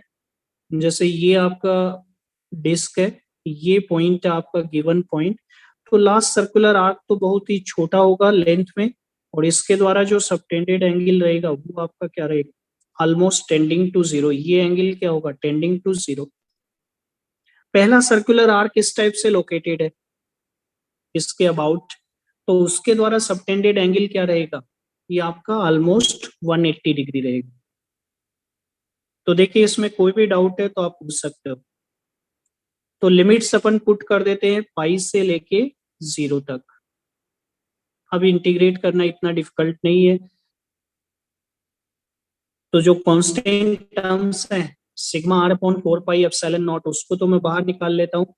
जैसे ये आपका डिस्क है, ये पॉइंट है आपका गिवन पॉइंट, तो लास्ट सर्कुलर आर्क तो बहुत ही छोटा होगा लेंथ में, और इसके द्वारा जो सबटेंडेड एंगल रहेगा वो आपका क्या रहेगा, ऑलमोस्ट टेंडिंग टू 0, ये एंगल क्या होगा, टेंडिंग टू 0। पहला सर्कुलर आर्क इस टाइप से लोकेटेड है इसके अबाउट, तो उसके द्वारा सबटेंडेड एंगल क्या रहेगा, ये आपका ऑलमोस्ट 180 डिग्री रहेगा। तो देखिए इसमें कोई भी डाउट है तो आप पूछ सकते हो। तो लिमिट्स अपन पुट कर देते हैं पाई से लेके 0 तक। अब इंटीग्रेट करना इतना डिफिकल्ट नहीं है। तो जो कांस्टेंट टर्म्स हैं sigma r upon 4 pi epsilon naught, उसको तो मैं बाहर निकाल लेता हूँ।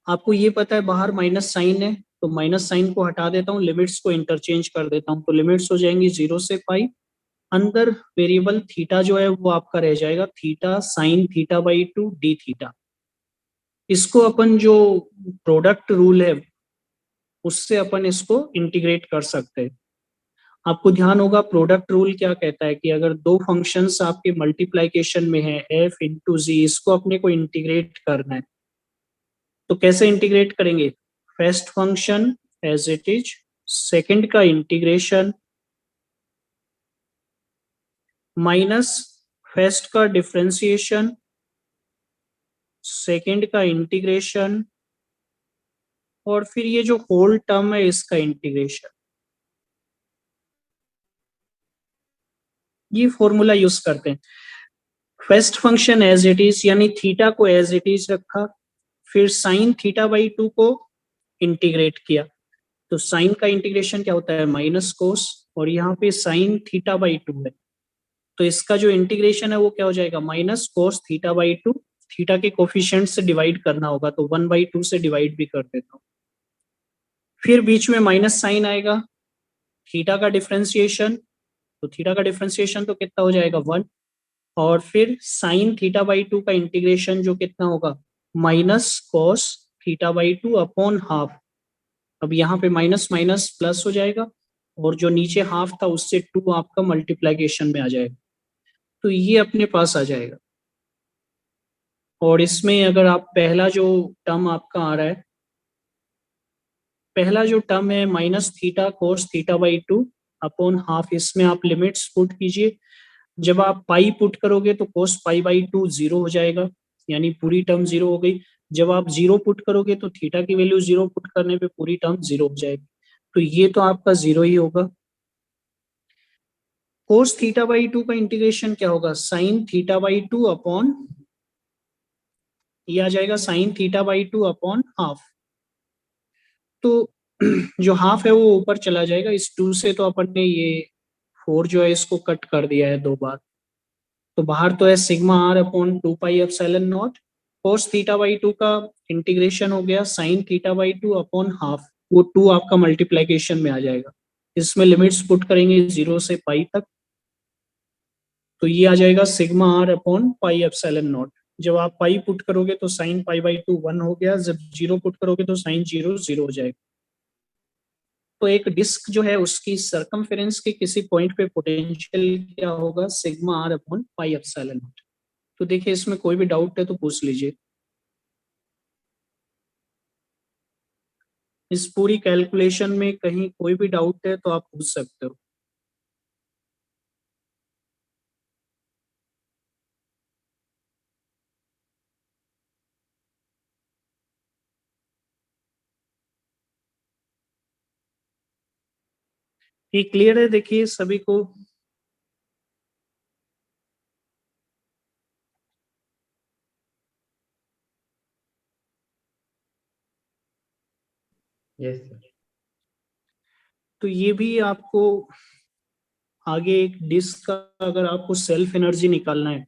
आपको ये पता है बाहर माइनस साइन है, तो माइनस साइन को हटा देता हूँ, लिमिट्स को इंटरचेंज कर देता हूँ, तो लिमिट्स हो जाएंगी 0 से पाई, अंदर वेरिएबल थीटा जो है वो आपका रह जाएगा theta sine theta by 2 D theta. इसको अपन जो प्रोडक्ट रूल है उससे अपन इसको इंटीग्रेट कर सकते हैं। आपको ध्यान होगा प्रोडक्ट रूल क्या कहता है कि अगर दो फंक्शंस आपके मल्टीप्लिकेशन में है f इंटू जी, इसको अपने को इंटीग्रेट करना है, तो कैसे इंटीग्रेट करेंगे? First function as it is, second का इंटीग्रेशन माइनस फर्स्ट का डिफरेंशिएशन, सेकंड का इंटीग्रेशन, और फिर ये जो होल टर्म है इसका इंटीग्रेशन। ये फॉर्मूला यूज करते हैं। First function as it is यानी थीटा को एज इट इज रखा, फिर साइन थीटा बाई 2 को इंटीग्रेट किया, तो साइन का इंटीग्रेशन क्या होता है? माइनस कोस, और यहाँ पे साइन थीटा बाई 2 है, तो इसका जो इंटीग्रेशन है वो क्या हो जाएगा? Minus cos theta by 2। Theta के कोफिशिएंट से डिवाइड करना होगा तो 1/2 से डिवाइड भी कर देता हूँ। फिर बीच में माइनस साइन आएगा, थीटा का डिफरेंशिएशन, तो थीटा का डिफरेंशिएशन तो कितना हो जाएगा? 1, और फिर साइन थीटा बाई 2 का इंटीग्रेशन जो कितना होगा? Minus cos theta by 2 upon half. अब यहाँ पे माइनस माइनस प्लस हो जाएगा, और जो नीचे हाफ था उससे 2 आपका मल्टीप्लिकेशन में आ जाएगा, तो ये अपने पास आ जाएगा। और इसमें अगर आप पहला जो टर्म आपका आ रहा है, पहला जो टर्म है minus theta cos theta by 2 upon half, इसमें आप लिमिट्स पुट कीजिए। जब आप पाई पुट करोगे तो कोस पाई बाई 2 जीरो हो जाएगा, यानी पूरी टर्म जीरो हो गई। जब आप जीरो पुट करोगे तो थीटा की वैल्यू जीरो पुट करने पे पूरी टर्म जीरो हो जाएगी, तो ये तो आपका जीरो ही होगा। कोस थीटा बाई 2 का इंटीग्रेशन क्या होगा? साइन थीटा बाई 2 अपॉन, ये आ जाएगा sign theta by 2 upon half. तो जो हाफ है वो ऊपर चला जाएगा, इस 2 से तो अपन ने ये 4 जो है इसको कट कर दिया है 2 बार, तो बाहर तो है sigma r upon 2 pi epsilon naught. Cos theta by 2 का इंटीग्रेशन हो गया sine theta by 2 upon half, वो 2 आपका मल्टीप्लिकेशन में आ जाएगा। इसमें लिमिट्स पुट करेंगे 0 से पाई तक, तो ये आ जाएगा sigma r upon pi epsilon naught. जब आप पाई पुट करोगे तो साइन पाई बाई 2 1 हो गया, जब 0 पुट करोगे तो साइन 0 0 हो जाएगा। तो एक डिस्क जो है उसकी सरकमफेरेंस के किसी पॉइंट पे पोटेंशियल क्या होगा? Sigma r upon pi epsilon naught. तो देखिए इसमें कोई भी डाउट है तो पूछ लीजिए। इस पूरी कैलकुलेशन में कहीं कोई भी डाउट है तो आप पूछ सकते हो। ये क्लियर है देखिए सभी को? Yes sir. तो ये भी आपको आगे एक डिस्क का अगर आपको सेल्फ एनर्जी निकालना है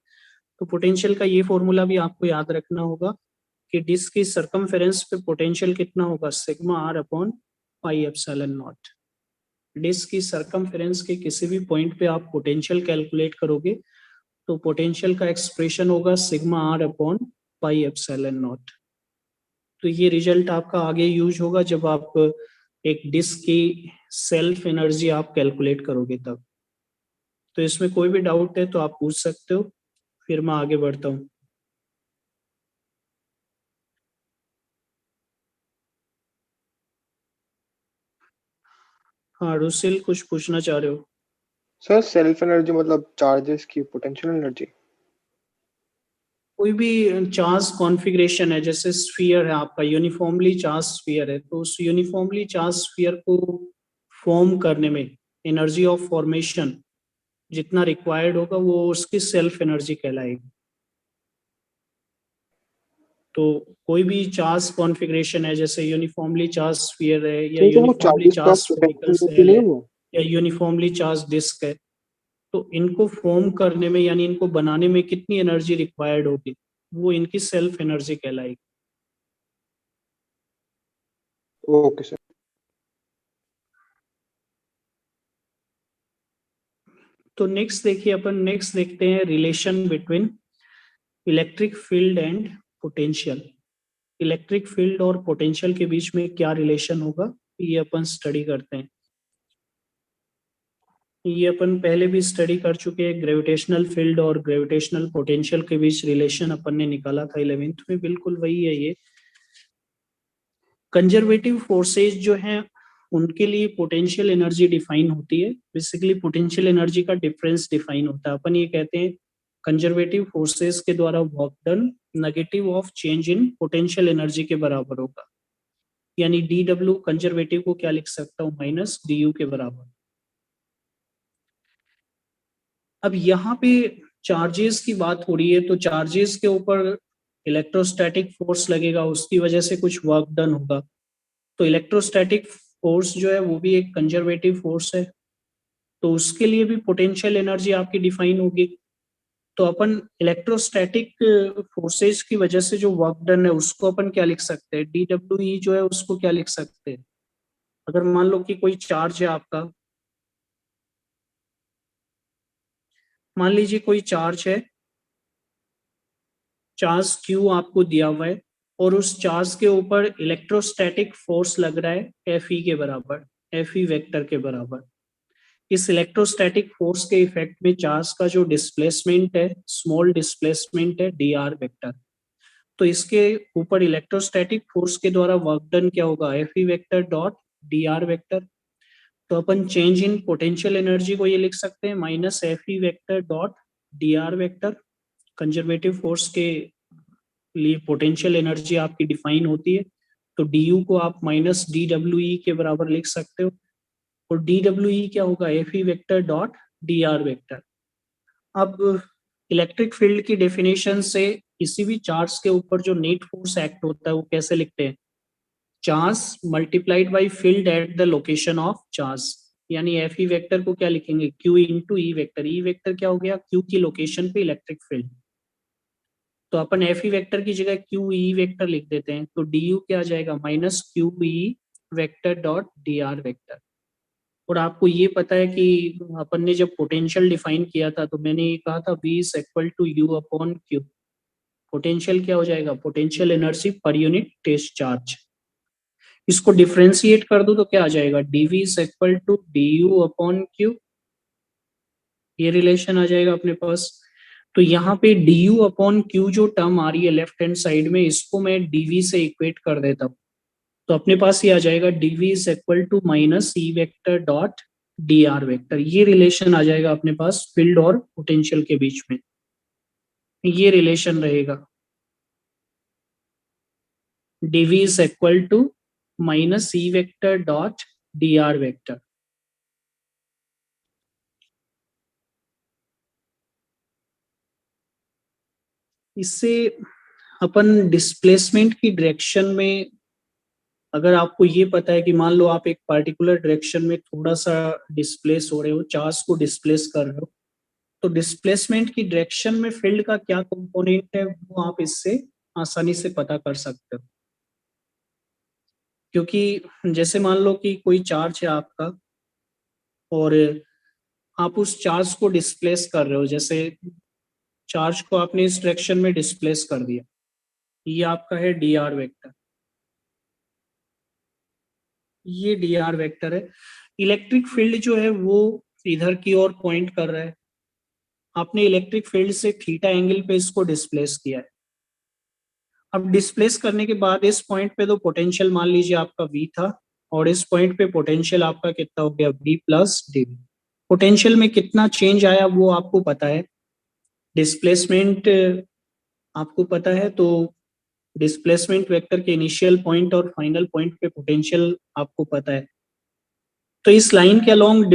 तो पोटेंशियल का ये फॉर्मूला भी आपको याद रखना होगा कि डिस्क की सरकमफेरेंस पे पोटेंशियल कितना होगा? Sigma r upon pi epsilon naught. Disc की सरकमफेरेंस के किसी भी पॉइंट पे आप पोटेंशियल कैलकुलेट करोगे तो पोटेंशियल का एक्सप्रेशन होगा sigma r upon pi epsilon naught. तो ये रिजल्ट आपका आगे यूज होगा जब आप एक डिस्क की सेल्फ एनर्जी आप कैलकुलेट करोगे तब। तो इसमें कोई भी डाउट है तो आप पूछ सकते हो, फिर मैं आगे बढ़ता हूँ। हाँ रुसिल कुछ पूछना चाह रहे हो? सर सेल्फ एनर्जी मतलब चार्जेस की पोटेंशियल एनर्जी। कोई भी चार्ज कॉन्फ़िगरेशन है, जैसे स्फीयर है आपका, यूनिफॉर्मली चार्ज स्फीयर है, तो उस यूनिफॉर्मली चार्ज स्फीयर को फॉर्म करने में एनर्जी ऑफ फॉर्मेशन जितना रिक्वायर्ड होगा वो उसकी सेल्फ एनर्जी कहलाएगी। तो कोई भी चार्ज कॉन्फ़िगरेशन है, जैसे यूनिफॉर्मली चार्ज स्फीयर है या तो वो यूनिफॉर्मली चार्जेस का charge potential spherical energy cell नहीं है वो। या यूनिफॉर्मली चार्ज डिस्क है, तो इनको फॉर्म करने में यानी इनको बनाने में कितनी एनर्जी रिक्वायर्ड होगी वो इनकी सेल्फ एनर्जी कहलाएगी। Okay sir. तो नेक्स्ट देखिए अपन नेक्स्ट देखते हैं relation between electric field and potential. Electric field और पोटेंशियल के बीच में क्या रिलेशन होगा ये अपन स्टडी करते हैं। ये अपन पहले भी स्टडी कर चुके हैं, ग्रेविटेशनल फील्ड और ग्रेविटेशनल पोटेंशियल के बीच रिलेशन अपन ने निकाला था 11th में, बिल्कुल वही है ये। कंजर्वेटिव फोर्सेज जो हैं उनके लिए पोटेंशियल एनर्जी डिफाइन होती है, बेसिकली पोटेंशियल एनर्जी का डिफरेंस डिफाइन होता है। अपन ये कहते हैं कंजर्वेटिव फोर्सेस के द्वारा work done negative of change in potential energy के बराबर होगा, यानी डी डब्ल्यू कंजर्वेटिव को क्या लिख सकता हूँ, माइनस डी यू के बराबर। अब यहाँ पे चार्जेस की बात हो रही है, तो चार्जेस के ऊपर इलेक्ट्रोस्टैटिक फोर्स लगेगा, उसकी वजह से कुछ वर्क डन होगा। तो इलेक्ट्रोस्टैटिक फोर्स जो है वो भी एक कंजर्वेटिव फोर्स है, तो उसके लिए भी पोटेंशियल एनर्जी आपकी डिफाइन होगी। तो अपन इलेक्ट्रोस्टैटिक फोर्सेज की वजह से जो वर्क डन है उसको अपन क्या लिख सकते हैं, डी डब्ल्यू ई जो है उसको क्या लिख सकते हैं। अगर मान लो कि कोई चार्ज है आपका, मान लीजिए कोई चार्ज है, चार्ज क्यू आपको दिया हुआ है और उस चार्ज के ऊपर इलेक्ट्रोस्टैटिक फोर्स लग रहा है एफ ई के बराबर, एफ ई वेक्टर के बराबर। इस इलेक्ट्रोस्टैटिक फोर्स के इफेक्ट में चार्ज का जो डिस्प्लेसमेंट है, स्मॉल डिस्प्लेसमेंट है डी आर वेक्टर। तो इसके ऊपर इलेक्ट्रोस्टैटिक फोर्स के द्वारा वर्क डन क्या होगा, F E vector dot d r vector. तो अपन चेंज इन पोटेंशियल एनर्जी को ये लिख सकते हैं minus F E vector dot d r vector. Conservative force के लिए पोटेंशियल एनर्जी आपकी डिफाइन होती है, तो डी यू को आप माइनस डी डब्ल्यू ई के बराबर लिख सकते हो, और डी डब्ल्यू ई क्या होगा, F E vector dot d r vector. अब इलेक्ट्रिक फील्ड की डेफिनेशन से किसी भी चार्ज के ऊपर जो नेट फोर्स एक्ट होता है वो कैसे लिखते हैं, charge multiplied by field at the location of charge, यानी एफ ई वेक्टर को क्या लिखेंगे, Q into E vector. E vector क्या हो गया, क्यू की लोकेशन पे इलेक्ट्रिक फील्ड। तो अपन एफ ई वेक्टर की जगह क्यू ई वेक्टर लिख देते हैं, तो डी यू क्या आ जाएगा, minus q e vector dot d r vector. और आपको ये पता है कि अपन ने जब पोटेंशियल डिफाइन किया था तो मैंने ये कहा था V is equal to u upon q. Potential क्या हो जाएगा, potential energy per unit test charge. इसको डिफरेंशिएट कर दो तो क्या आ जाएगा, dV is equal to d u upon q. ये रिलेशन आ जाएगा अपने पास। तो यहाँ पे डी यू अपॉन क्यू जो टर्म आ रही है लेफ्ट हैंड साइड में, इसको मैं dV से इक्वेट कर देता हूँ, तो अपने पास ये आ जाएगा dV is equal to minus e vector dot d r vector. ये रिलेशन आ जाएगा अपने पास फील्ड और पोटेंशियल के बीच में, ये रिलेशन रहेगा dV is equal to minus e vector dot d r vector. इससे अपन डिस्प्लेसमेंट की डायरेक्शन में, अगर आपको ये पता है कि मान लो आप एक पर्टिकुलर डायरेक्शन में थोड़ा सा डिस्प्लेस हो रहे हो, चार्ज को डिस्प्लेस कर रहे हो, तो डिस्प्लेसमेंट की डायरेक्शन में फील्ड का क्या कंपोनेंट है वो आप इससे आसानी से पता कर सकते हो। क्योंकि जैसे मान लो कि कोई चार्ज है आपका और आप उस चार्ज को डिस्प्लेस कर रहे हो, जैसे चार्ज को आपने इस डायरेक्शन में डिस्प्लेस कर दिया, ये आपका है डी आर वेक्टर, ये डी आर वेक्टर है। इलेक्ट्रिक फील्ड जो है वो इधर की ओर पॉइंट कर रहा है, आपने इलेक्ट्रिक फील्ड से थीटा एंगल पे इसको डिस्प्लेस किया है। अब डिस्प्लेस करने के बाद इस पॉइंट पे तो पोटेंशियल मान लीजिए आपका V था, और इस पॉइंट पे पोटेंशियल आपका कितना हो गया, V प्लस dV। पोटेंशियल में कितना चेंज आया वो आपको पता है, डिस्प्लेसमेंट आपको पता है, तो डिस्प्लेसमेंट वेक्टर के इनिशियल पॉइंट और फाइनल पॉइंट पे पोटेंशियल आपको पता है। तो इस लाइन के अलोंग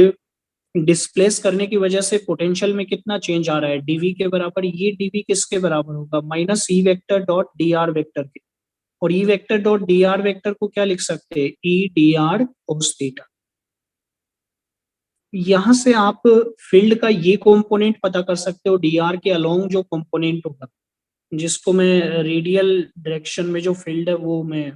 डिस्प्लेस करने की वजह से पोटेंशियल में कितना चेंज आ रहा है, dV के बराबर। ये dV किसके बराबर होगा, minus e vector dot d r vector के। और ई vector dot d r vector को क्या लिख सकते हैं, E D R cos theta. यहां से आप फील्ड का ये कंपोनेंट पता कर सकते हो, डी आर के अलोंग जो कंपोनेंट होगा, जिसको मैं रेडियल डायरेक्शन में जो फील्ड है वो मैं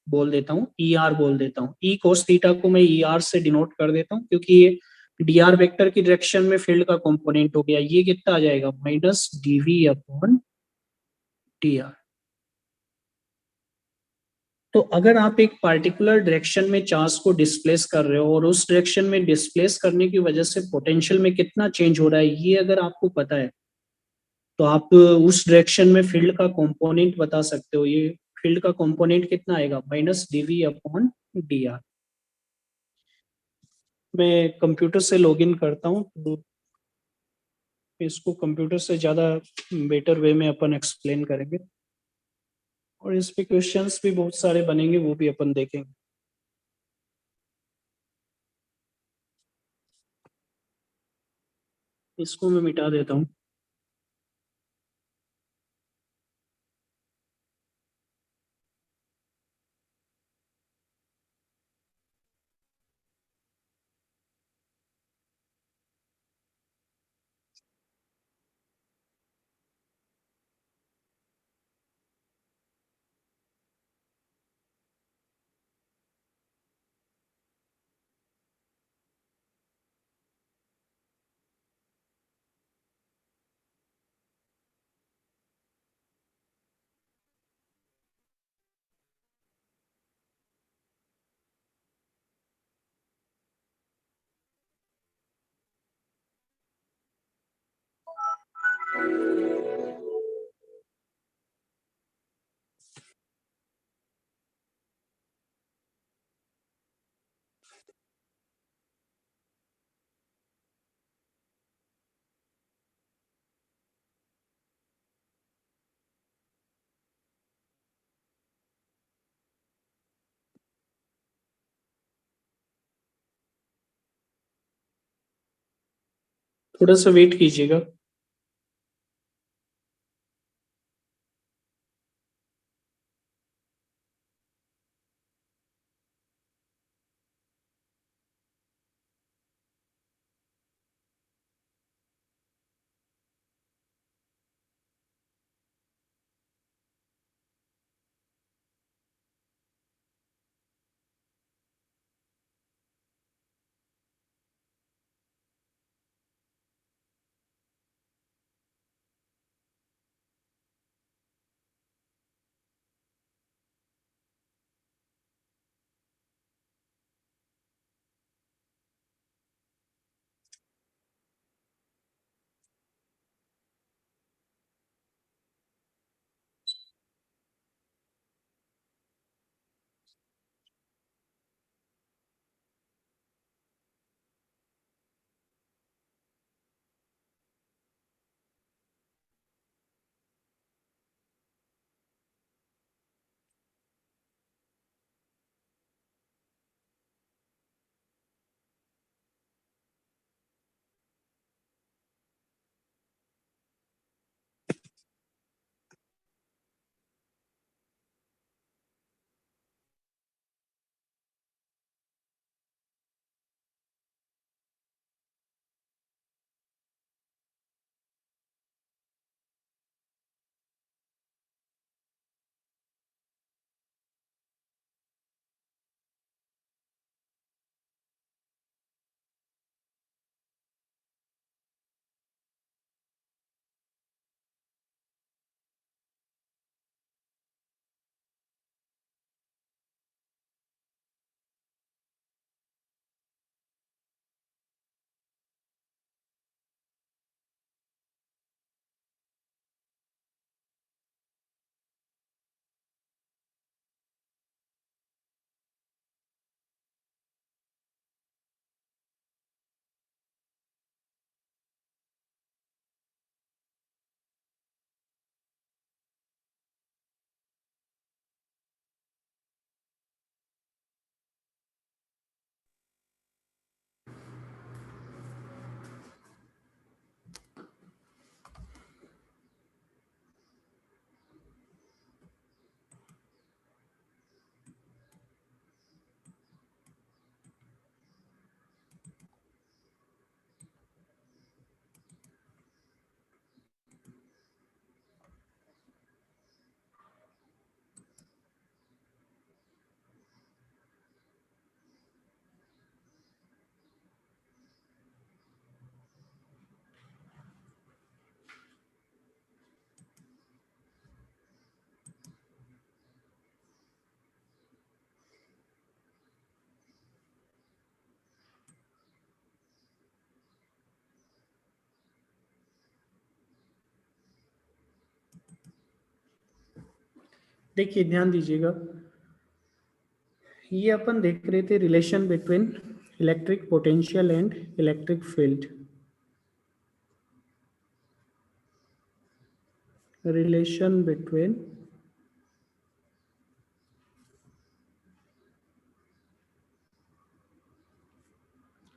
बोल देता हूँ, ई आर बोल देता हूँ। ई कोस थीटा को मैं ई आर से डिनोट कर देता हूँ, क्योंकि ये डी आर वेक्टर की डायरेक्शन में फील्ड का कंपोनेंट हो गया। ये कितना आ जाएगा, minus dV upon d r. तो अगर आप एक पार्टिकुलर डायरेक्शन में चार्ज को डिस्प्लेस कर रहे हो और उस डायरेक्शन में डिस्प्लेस करने की वजह से पोटेंशियल में कितना चेंज हो रहा है ये अगर आपको पता है तो आप उस डायरेक्शन में फील्ड का कंपोनेंट बता सकते हो। ये फील्ड का कंपोनेंट कितना आएगा, -dv/dr। मैं कंप्यूटर से लॉगिन करता हूँ तो इसको कंप्यूटर से ज़्यादा बेटर वे में अपन एक्सप्लेन करेंगे और इस पे क्वेश्चंस भी बहुत सारे बनेंगे, वो भी अपन देखेंगे। इसको मैं मिटा देता हूँ। थोड़ा सा वेट कीजिएगा। देखिए ध्यान दीजिएगा, ये अपन देख रहे थे relation between electric potential and electric field. Relation between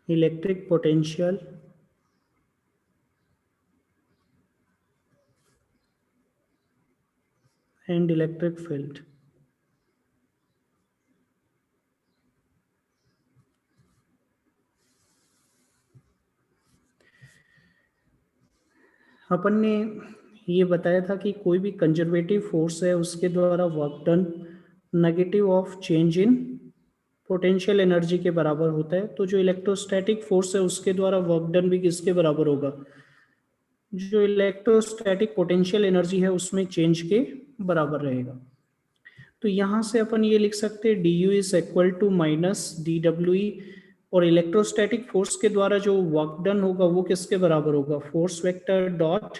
electric potential and electric field। अपन ने ये बताया था कि कोई भी कंजर्वेटिव फोर्स है उसके द्वारा work done negative of change in potential energy के बराबर होता है। तो जो इलेक्ट्रोस्टैटिक फोर्स है उसके द्वारा वर्क डन भी किसके बराबर होगा, जो इलेक्ट्रोस्टैटिक पोटेंशियल एनर्जी है उसमें चेंज के बराबर रहेगा। तो यहाँ से अपन ये लिख सकते हैं d u is equal to minus d डब्ल्यू ई, और इलेक्ट्रोस्टैटिक फोर्स के द्वारा जो वर्क डन होगा वो किसके बराबर होगा, force vector dot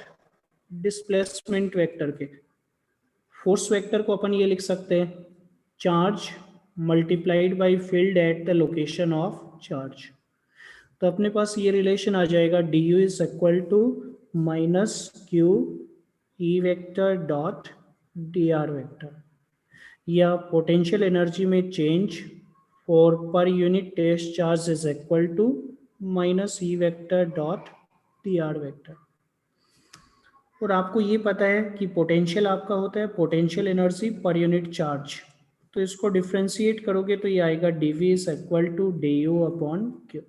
displacement vector के। फोर्स वेक्टर को अपन ये लिख सकते हैं charge multiplied by field at the location of charge. तो अपने पास ये रिलेशन आ जाएगा d u is equal to minus q e vector dot d r vector, या पोटेंशियल एनर्जी में change for per unit test charge is equal to minus e vector dot d r vector. और आपको ये पता है कि potential आपका होता है potential energy per unit charge, तो इसको डिफ्रेंशिएट करोगे तो ये आएगा d we is equal to d u upon q.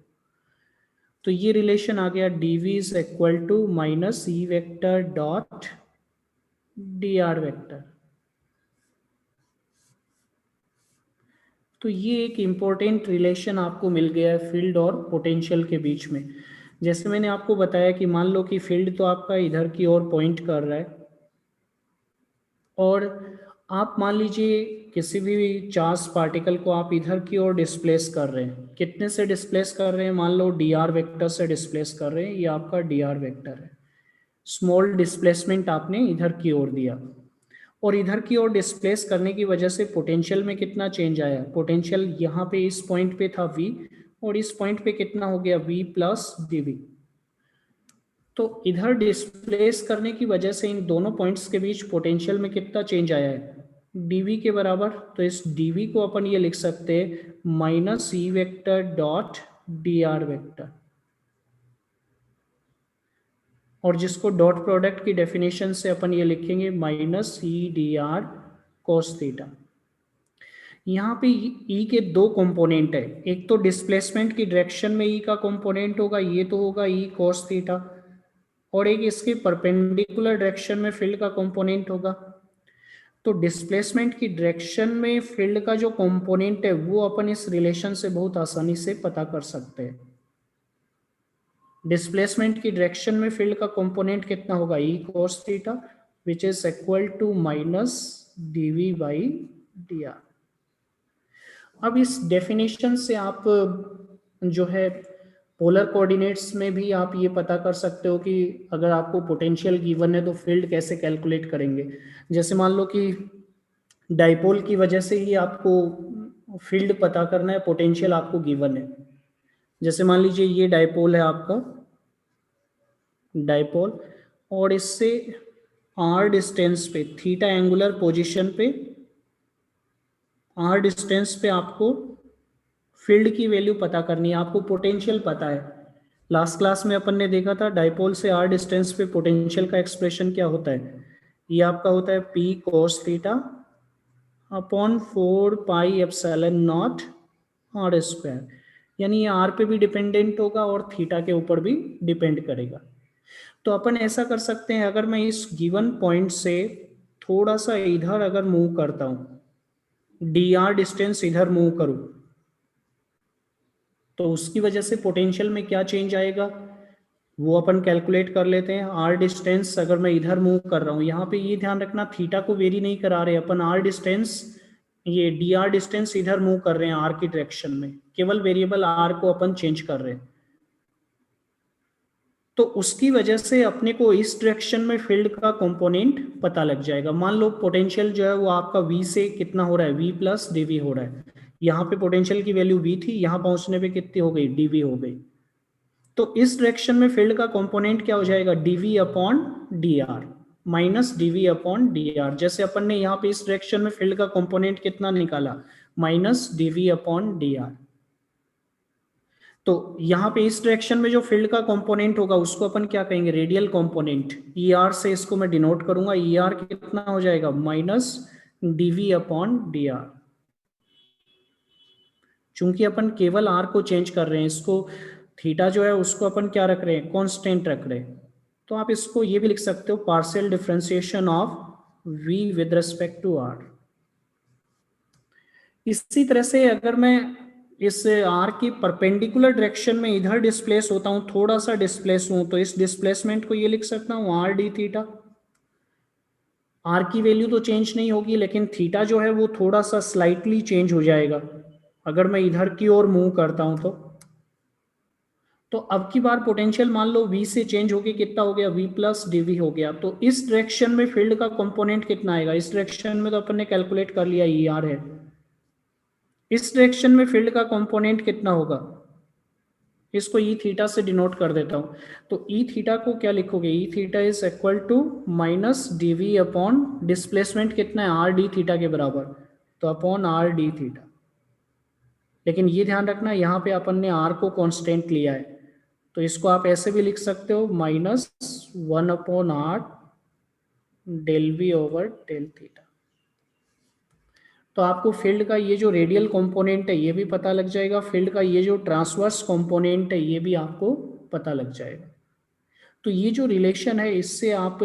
तो ये रिलेशन आ गया d we is equal to minus e vector dot d r vector. तो ये एक इम्पोर्टेंट रिलेशन आपको मिल गया है फील्ड और पोटेंशियल के बीच में। जैसे मैंने आपको बताया कि मान लो कि फील्ड तो आपका इधर की ओर पॉइंट कर रहा है, और आप मान लीजिए किसी भी चार्ज पार्टिकल को आप इधर की ओर डिस्प्लेस कर रहे हैं। कितने से डिस्प्लेस कर रहे हैं, मान लो डी आर वेक्टर से डिस्प्लेस कर रहे हैं, ये आपका डी आर वेक्टर है। स्मॉल डिस्प्लेसमेंट आपने इधर की ओर दिया, और इधर की ओर डिस्प्लेस करने की वजह से पोटेंशियल में कितना चेंज आया, पोटेंशियल यहाँ पे इस पॉइंट पे था V, और इस पॉइंट पे कितना हो गया V प्लस dV। तो इधर डिस्प्लेस करने की वजह से इन दोनों पॉइंट्स के बीच पोटेंशियल में कितना चेंज आया है, dV के बराबर। तो इस dV को अपन ये लिख सकते हैं minus e vector dot d r vector, और जिसको डॉट प्रोडक्ट की डेफिनेशन से अपन ये लिखेंगे minus E D R cos theta. यहाँ पे ई के दो कंपोनेंट है, एक तो डिस्प्लेसमेंट की डायरेक्शन में ई का कंपोनेंट होगा, ये तो होगा ई कोस थीटा, और एक इसके परपेंडिकुलर डायरेक्शन में फील्ड का कंपोनेंट होगा। तो डिस्प्लेसमेंट की डायरेक्शन में फील्ड का जो कंपोनेंट है वो अपन इस रिलेशन से बहुत आसानी से पता कर सकते हैं। डिस्प्लेसमेंट की डायरेक्शन में फील्ड का कंपोनेंट कितना होगा, E cos theta, which is equal to minus DV by D R. अब इस डेफिनेशन से आप जो है पोलर कोऑर्डिनेट्स में भी आप ये पता कर सकते हो कि अगर आपको पोटेंशियल गिवन है तो फील्ड कैसे कैलकुलेट करेंगे। जैसे मान लो कि डाइपोल की वजह से ही आपको फील्ड पता करना है, पोटेंशियल आपको गिवन है। जैसे मान लीजिए ये डाइपोल है आपका डाइपोल, और इससे r डिस्टेंस पे थीटा एंगुलर पोजीशन पे r डिस्टेंस पे आपको फील्ड की वैल्यू पता करनी है। आपको पोटेंशियल पता है, लास्ट क्लास में अपन ने देखा था डाइपोल से r डिस्टेंस पे पोटेंशियल का एक्सप्रेशन क्या होता है, ये आपका होता है p cos theta upon 4 pi epsilon not r square, यानी ये r पे भी डिपेंडेंट होगा और थीटा के ऊपर भी डिपेंड करेगा। तो अपन ऐसा कर सकते हैं, अगर मैं इस गिवन पॉइंट से थोड़ा सा इधर अगर मूव करता हूं, dr डिस्टेंस इधर मूव करूं, तो उसकी वजह से पोटेंशियल में क्या चेंज आएगा वो अपन कैलकुलेट कर लेते हैं। r डिस्टेंस अगर मैं इधर मूव कर रहा हूं, यहाँ पे ये ध्यान रखना थीटा को वेरी नहीं करा रहे अपन, r डिस्टेंस ये dr डिस्टेंस इधर मूव कर रहे हैं r की डायरेक्शन में, केवल वेरिएबल r को अपन चेंज कर रहे हैं। तो उसकी वजह से अपने को इस डायरेक्शन में फील्ड का कंपोनेंट पता लग जाएगा। मान लो पोटेंशियल जो है वो आपका v से कितना हो रहा है, v प्लस dv हो रहा है। यहाँ पे पोटेंशियल की वैल्यू v थी, यहाँ पहुंचने पे कितनी हो गई, dv हो गई। तो इस डायरेक्शन में फील्ड का कंपोनेंट क्या हो जाएगा, dv upon dr minus dv upon dr। जैसे अपन ने यहाँ पे इस डायरेक्शन में फील्ड का कंपोनेंट कितना निकाला, माइनस dv अपॉन dr। तो यहाँ पे इस डायरेक्शन में जो फील्ड का कंपोनेंट होगा उसको अपन क्या कहेंगे, रेडियल कंपोनेंट। ER से इसको मैं डिनोट करूंगा, ER कितना हो जाएगा, माइनस dv अपॉन dr। चूंकि अपन केवल r को चेंज कर रहे हैं, इसको थीटा जो है उसको अपन क्या रख रहे हैं, कांस्टेंट रख रहे हैं। तो आप इसको ये भी लिख सकते हो, partial differentiation of v with respect to r। इसी तरह से अगर मैं इस r की परपेंडिकुलर डायरेक्शन में इधर डिस्प्लेस होता हूं, थोड़ा सा डिस्प्लेस हूं, तो इस डिस्प्लेसमेंट को ये लिख सकता हूं r d थीटा। r की वैल्यू तो चेंज नहीं होगी, लेकिन थीटा जो है वो थोड़ा सा स्लाइटली चेंज हो जाएगा अगर मैं इधर की ओर मूव करता हूं तो अब की बार पोटेंशियल मान लो v से चेंज होके कितना हो गया, v प्लस dv हो गया। तो इस डायरेक्शन में फील्ड का कंपोनेंट कितना आएगा, इस डायरेक्शन में तो अपन ने कैलकुलेट कर लिया, ER है। इस डायरेक्शन में फील्ड का कंपोनेंट कितना होगा, इसको ई थीटा से डिनोट कर देता हूं। तो ई थीटा को क्या लिखोगे, e theta is equal to minus dv upon displacement कितना है, आर डी थीटा के बराबर, तो अपॉन आर डी थीटा। लेकिन ये ध्यान रखना यहाँ पे अपन ने r को कांस्टेंट लिया है, तो इसको आप ऐसे भी लिख सकते हो, minus 1 upon r del v over del theta. तो आपको फील्ड का ये जो रेडियल कंपोनेंट है ये भी पता लग जाएगा, फील्ड का ये जो ट्रांसवर्स कंपोनेंट है ये भी आपको पता लग जाएगा। तो ये जो रिलेशन है, इससे आप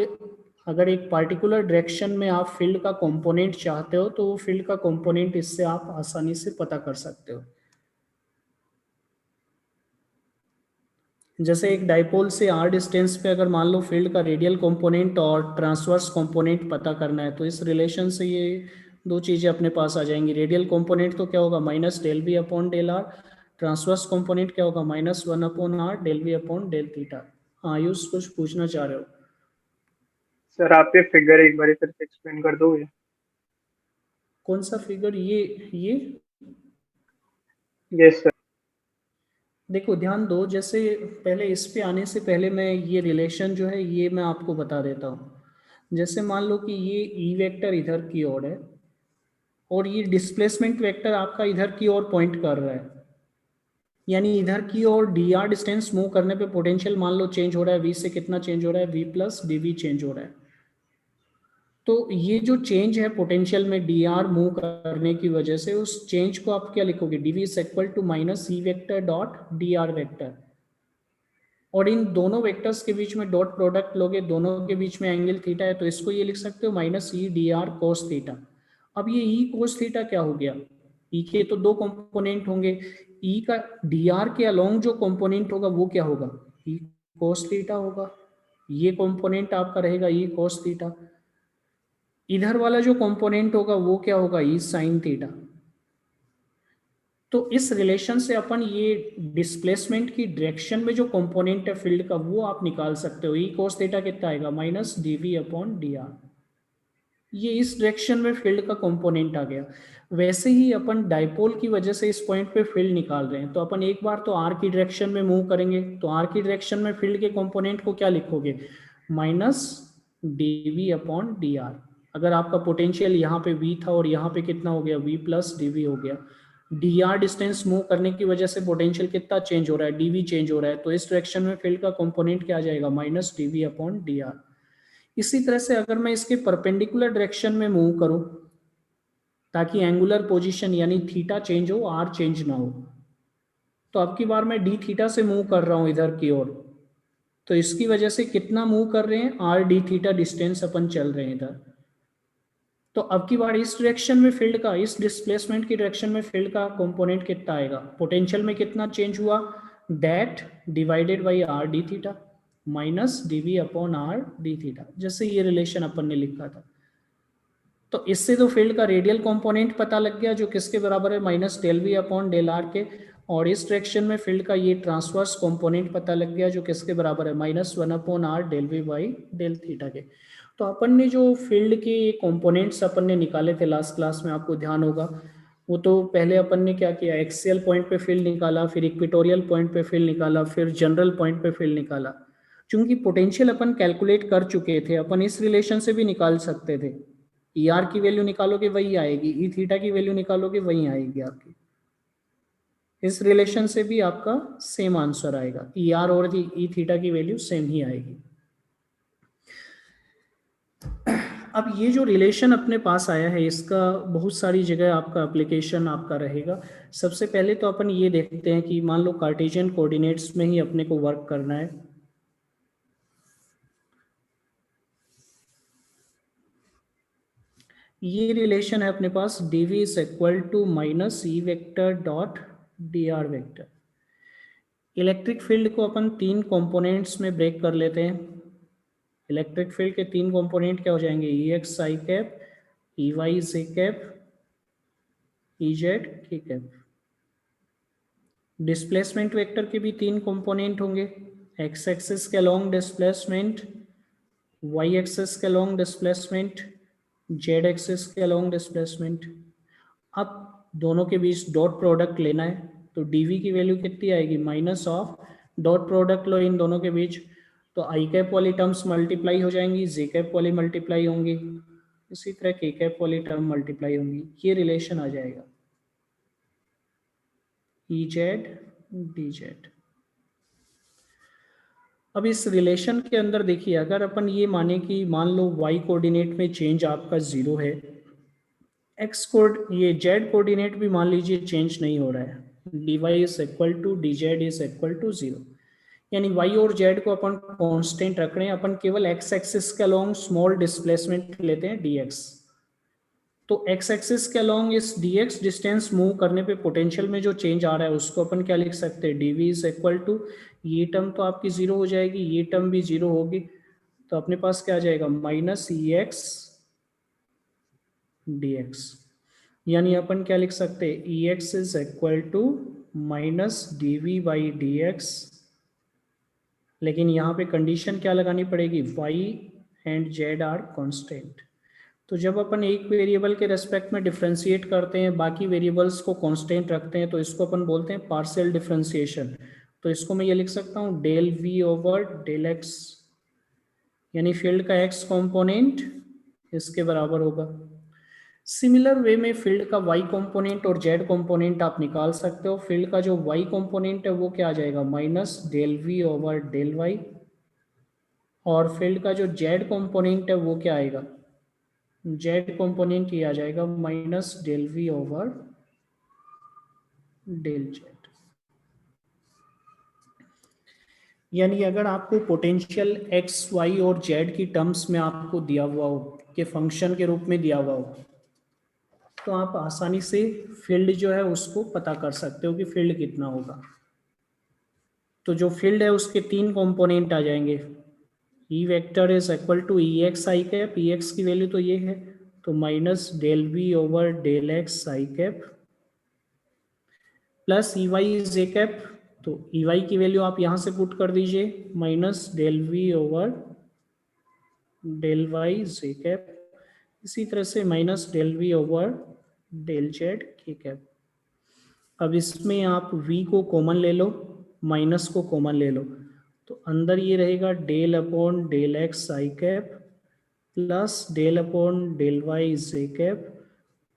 अगर एक पार्टिकुलर डायरेक्शन में आप फील्ड का कंपोनेंट चाहते हो तो वो फील्ड का कंपोनेंट इससे आप आसानी से पता कर सकते हो। जैसे एक डाइपोल से r डिस्टेंस पे अगर मान लो फील्ड का रेडियल कंपोनेंट और ट्रांसवर्स कंपोनेंट पता करना है, तो इस रिलेशन से ये दो चीज़ें अपने पास आ जाएंगी। रेडियल कंपोनेंट तो क्या होगा, minus del v upon del r, transverse component क्या होगा, minus 1 upon r del v upon del theta. हाँ आयुष कुछ पूछना चाह रहे हो? सर आप ये फिगर एक बार फिर से एक्सप्लेन कर दोगे? कौन सा फिगर, ये यस सर। देखो ध्यान दो, जैसे पहले इस पे आने से पहले मैं ये रिलेशन जो है ये मैं आपको बता देता हूँ। जैसे मान लो कि ये ई वेक्टर इधर की ओर है और ये डिस्प्लेसमेंट वेक्टर आपका इधर की ओर पॉइंट कर रहा है, यानी इधर की ओर डी आर डिस्टेंस मूव करने पे पोटेंशियल मान लो चेंज हो रहा है, वी से कितना चेंज हो रहा है, v plus d v change हो रहा है। तो ये जो चेंज है पोटेंशियल में डी आर मूव करने की वजह से, उस चेंज को आप क्या लिखोगे, d we is equal to minus e vector dot d r vector. और इन दोनों वेक्टर्स के बीच में डॉट प्रोडक्ट लोगे, दोनों के बीच में एंगल थीटा है, तो इसको ये लिख सकते हो minus E D R cos theta. अब ये ई कोस थीटा क्या हो गया, ई के तो दो कंपोनेंट होंगे, ई का डी आर के अलोंग जो कंपोनेंट होगा वो क्या होगा, ई कोस थीटा होगा। ये कंपोनेंट आपका रहेगा ई कोस थीटा, इधर वाला जो कंपोनेंट होगा वो क्या होगा, ई साइन थीटा। तो इस रिलेशन से अपन ये डिस्प्लेसमेंट की डायरेक्शन में जो कंपोनेंट है फील्ड का वो आप निकाल सकते हो। ई कोस थीटा कितना आएगा, minus D v upon d are. ये इस डायरेक्शन में फील्ड का कंपोनेंट आ गया। वैसे ही अपन डाइपोल की वजह से इस पॉइंट पे फील्ड निकाल रहे हैं, तो अपन एक बार तो आर की डायरेक्शन में मूव करेंगे, तो आर की डायरेक्शन में फील्ड के कंपोनेंट को क्या लिखोगे, minus D v upon d r. अगर आपका पोटेंशियल यहाँ पे v था और यहाँ पे कितना हो गया, v प्लस डी वी हो गया। डी आर डिस्टेंस मूव करने की वजह से पोटेंशियल कितना चेंज हो रहा है, डी चेंज हो रहा है, तो इस डायरेक्शन में फील्ड का कंपोनेंट क्या आ जाएगा, minus D v upon d r. इसी तरह से अगर मैं इसके परपेंडिकुलर डायरेक्शन में मूव करूं ताकि एंगुलर पोजीशन यानी थीटा चेंज हो, आर चेंज ना हो, तो अब की बार मैं डी थीटा से मूव कर रहा हूं इधर की ओर, तो इसकी वजह से कितना मूव कर रहे हैं, आर डी थीटा डिस्टेंस अपन चल रहे हैं इधर। तो अब की बार इस डायरेक्शन में फील्ड का, इस डिस्प्लेसमेंट की डायरेक्शन में फील्ड का कंपोनेंट कितना आएगा, पोटेंशियल में कितना चेंज हुआ, that divided by r d theta minus D v upon r d theta, जैसे ये रिलेशन अपन ने लिखा था। तो इससे तो फील्ड का रेडियल कंपोनेंट पता लग गया जो किसके बराबर है, minus del v upon del r के। और इस डायरेक्शन में फील्ड का ये ट्रांसवर्स कंपोनेंट पता लग गया जो किसके बराबर है, -1/r del v by del theta के। तो अपन ने जो फील्ड के कंपोनेंट्स अपन ने निकाले थे लास्ट क्लास में, आपको ध्यान होगा, वो तो पहले अपन ने क्या किया, एक्सियल पॉइंट पे फील्ड निकाला, फिर इक्वेटोरियल पॉइंट पे फील्ड निकाला, फिर जनरल पॉइंट पे फील्ड निकाला। चूंकि पोटेंशियल अपन कैलकुलेट कर चुके थे, अपन इस रिलेशन से भी निकाल सकते थे। ई आर की वैल्यू निकालोगे वही आएगी, ई थीटा की वैल्यू निकालोगे वही आएगी आपकी। इस रिलेशन से भी आपका सेम आंसर आएगा, ई आर और ई थीटा की वैल्यू सेम ही आएगी। अब ये जो रिलेशन अपने पास आया है, इसका बहुत सारी जगह आपका एप्लीकेशन आपका रहेगा। सबसे पहले तो अपन ये देखते हैं कि मान लो कार्टेशियन कोऑर्डिनेट्स में ही अपने को वर्क करना है। ये रिलेशन है अपने पास, dv is equal to minus e vector dot d r vector. Electric field को अपन 3 कंपोनेंट्स में ब्रेक कर लेते हैं। इलेक्ट्रिक फील्ड के 3 कंपोनेंट क्या हो जाएंगे, ई एक्स आई कैप, ई वाई जे कैप, ई जेड के कैप। डिस्प्लेसमेंट वेक्टर के भी 3 कंपोनेंट होंगे, एक्स एक्सिस के अलोंग डिस्प्लेसमेंट, वाई एक्सिस के अलोंग डिस्प्लेसमेंट, जेड एक्सिस के अलोंग डिस्प्लेसमेंट। अब दोनों के बीच डॉट प्रोडक्ट लेना है, तो dv की वैल्यू कितनी आएगी, माइनस ऑफ डॉट प्रोडक्ट लो इन दोनों के बीच, तो आई कैप वाली टर्म्स मल्टीप्लाई हो जाएंगी, जे कैप वाली मल्टीप्लाई होंगी, इसी तरह के कैप वाली टर्म मल्टीप्लाई होंगी। ये रिलेशन आ जाएगा ई जेड डी जेड। अब इस रिलेशन के अंदर देखिए, अगर अपन ये माने कि मान लो y कोऑर्डिनेट में चेंज आपका 0 है, x कोड ये z कोऑर्डिनेट भी मान लीजिए चेंज नहीं हो रहा है, dy is equal to dz is equal to 0, यानी y और z को अपन कांस्टेंट रख रहे हैं, अपन केवल x एक्सिस के अलोंग स्मॉल डिस्प्लेसमेंट लेते हैं dx। तो x एक्सिस के अलोंग इस dx डिस्टेंस मूव करने पे पोटेंशियल में जो चेंज आ रहा है उसको अपन क्या लिख सकते हैं, dv इज इक्वल टू, ये टर्म तो आपकी 0 हो जाएगी, ये टर्म भी 0 होगी, तो अपने पास क्या आ जाएगा, minus E X D X. यानी अपन क्या लिख सकते हैं, E X is equal to minus D V by D X. लेकिन यहाँ पे कंडीशन क्या लगानी पड़ेगी, y and z are constant. तो जब अपन एक वेरिएबल के रेस्पेक्ट में डिफ्रेंशिएट करते हैं, बाकी वेरिएबल्स को कांस्टेंट रखते हैं, तो इसको अपन बोलते हैं पार्शियल डिफ्रेंशिएशन। तो इसको मैं ये लिख सकता हूँ del v over del x, यानी फील्ड का x कंपोनेंट इसके बराबर होगा। सिमिलर वे में फील्ड का y कंपोनेंट और z कंपोनेंट आप निकाल सकते हो। फील्ड का जो y कंपोनेंट है वो क्या आ जाएगा, minus del v over del y, और फील्ड का जो z कंपोनेंट है वो क्या आएगा, z कंपोनेंट ये आ जाएगा minus del v over del z। यानी अगर आपको पोटेंशियल x, y और z की टर्म्स में आपको दिया हुआ हो, कि फंक्शन के रूप में दिया हुआ हो, तो आप आसानी से फील्ड जो है उसको पता कर सकते हो कि फील्ड कितना होगा। तो जो फील्ड है उसके 3 कंपोनेंट आ जाएंगे, e vector is equal to e x I cap, e x की वैल्यू तो ये है, तो minus del we over del x I cap, plus e y is a cap, तो ई वाई की वैल्यू आप यहाँ से पुट कर दीजिए, minus del we over del Y J cap, इसी तरह से minus del we over del Z के कैप। अब इसमें आप v को कॉमन ले लो, माइनस को कॉमन ले लो, तो अंदर ये रहेगा डेल अपॉन डेल एक्स आई cap plus del upon del Y जे cap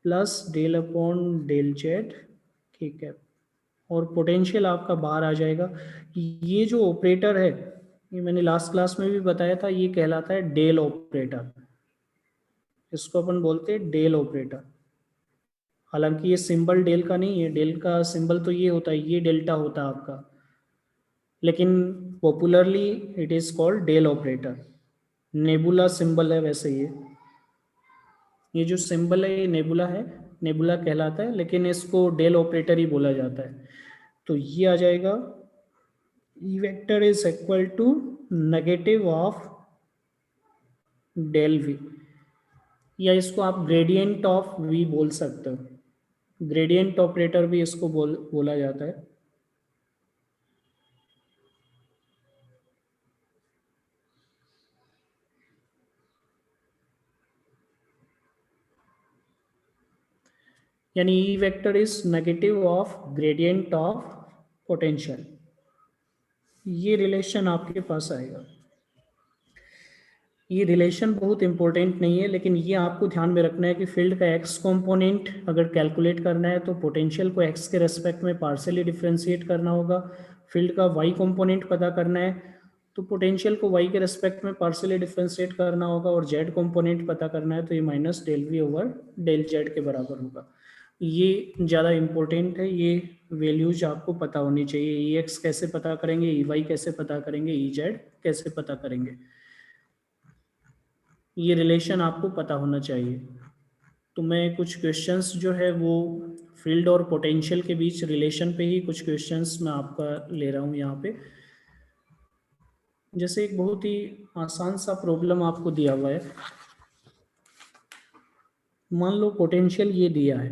plus del upon del Z के कैप, और पोटेंशियल आपका बाहर आ जाएगा। ये जो ऑपरेटर है, ये मैंने लास्ट क्लास में भी बताया था, ये कहलाता है डेल ऑपरेटर। इसको अपन बोलते हैं डेल ऑपरेटर। हालांकि ये सिंबल डेल का नहीं है, डेल का सिंबल तो ये होता है, ये डेल्टा होता है आपका, लेकिन popularly it is called del operator. Nabla symbol है वैसे ये जो सिंबल है ये नेबुला है, नेबुला कहलाता है, लेकिन इसको डेल ऑपरेटर ही बोला जाता है। तो ये आ जाएगा e vector is equal to negative of del v, या इसको आप ग्रेडियंट ऑफ वी बोल सकते हो, ग्रेडियंट ऑपरेटर भी इसको बोला जाता है। यानी ई vector is negative of gradient of potential. ये रिलेशन आपके पास आएगा। ये रिलेशन बहुत इंपॉर्टेंट नहीं है, लेकिन ये आपको ध्यान में रखना है कि फील्ड का एक्स कंपोनेंट अगर कैलकुलेट करना है तो पोटेंशियल को एक्स के रेस्पेक्ट में पार्शियली डिफरेंशिएट करना होगा। फील्ड का वाई कंपोनेंट पता करना है तो पोटेंशियल को वाई के रेस्पेक्ट में पार्शियली डिफरेंशिएट करना होगा, और जेड कंपोनेंट पता करना है तो ये minus del we over del Z के बराबर होगा। ये ज़्यादा इम्पोर्टेंट है, ये वैल्यूज आपको पता होनी चाहिए। ई एक्स कैसे पता करेंगे, ई वाई कैसे पता करेंगे, ई जेड कैसे पता करेंगे, ये रिलेशन आपको पता होना चाहिए। तो मैं कुछ क्वेश्चंस जो है वो फील्ड और पोटेंशियल के बीच रिलेशन पे ही कुछ क्वेश्चंस मैं आपका ले रहा हूँ यहाँ पे। जैसे एक बहुत ही आसान सा प्रॉब्लम आपको दिया हुआ है। मान लो पोटेंशियल ये दिया है,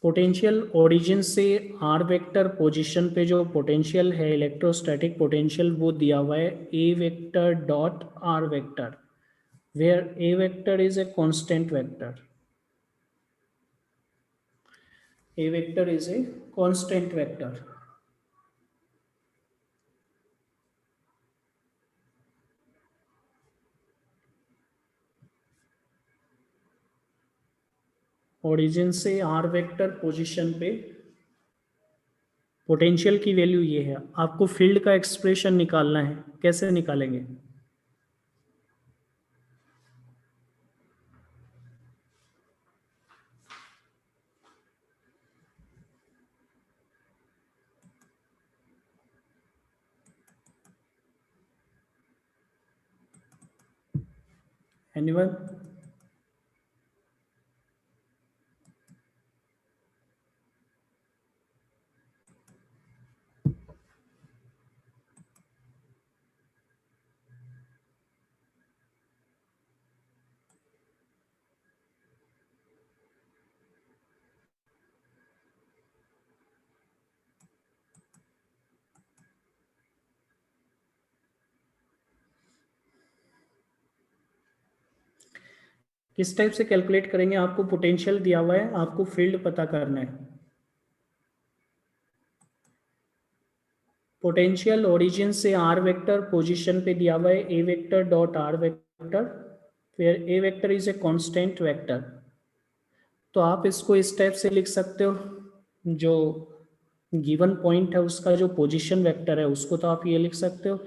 पोटेंशियल ओरिजिन से आर वेक्टर पोजीशन पे जो पोटेंशियल है, इलेक्ट्रोस्टैटिक पोटेंशियल, वो दिया हुआ है A vector dot R vector, where A vector is a constant vector. A vector is a constant vector. Origin से आर वेक्टर पोजीशन पे पोटेंशियल की वैल्यू ये है। आपको फील्ड का एक्सप्रेशन निकालना है, कैसे निकालेंगे? एनीवन? किस टाइप से कैलकुलेट करेंगे? आपको पोटेंशियल दिया हुआ है, आपको फील्ड पता करना है। पोटेंशियल ओरिजिन से आर वेक्टर पोजीशन पे दिया हुआ है A vector dot R vector, फिर A vector is a constant vector. तो आप इसको इस टाइप से लिख सकते हो, जो गिवन पॉइंट है उसका जो पोजीशन वेक्टर है उसको तो आप ये लिख सकते हो,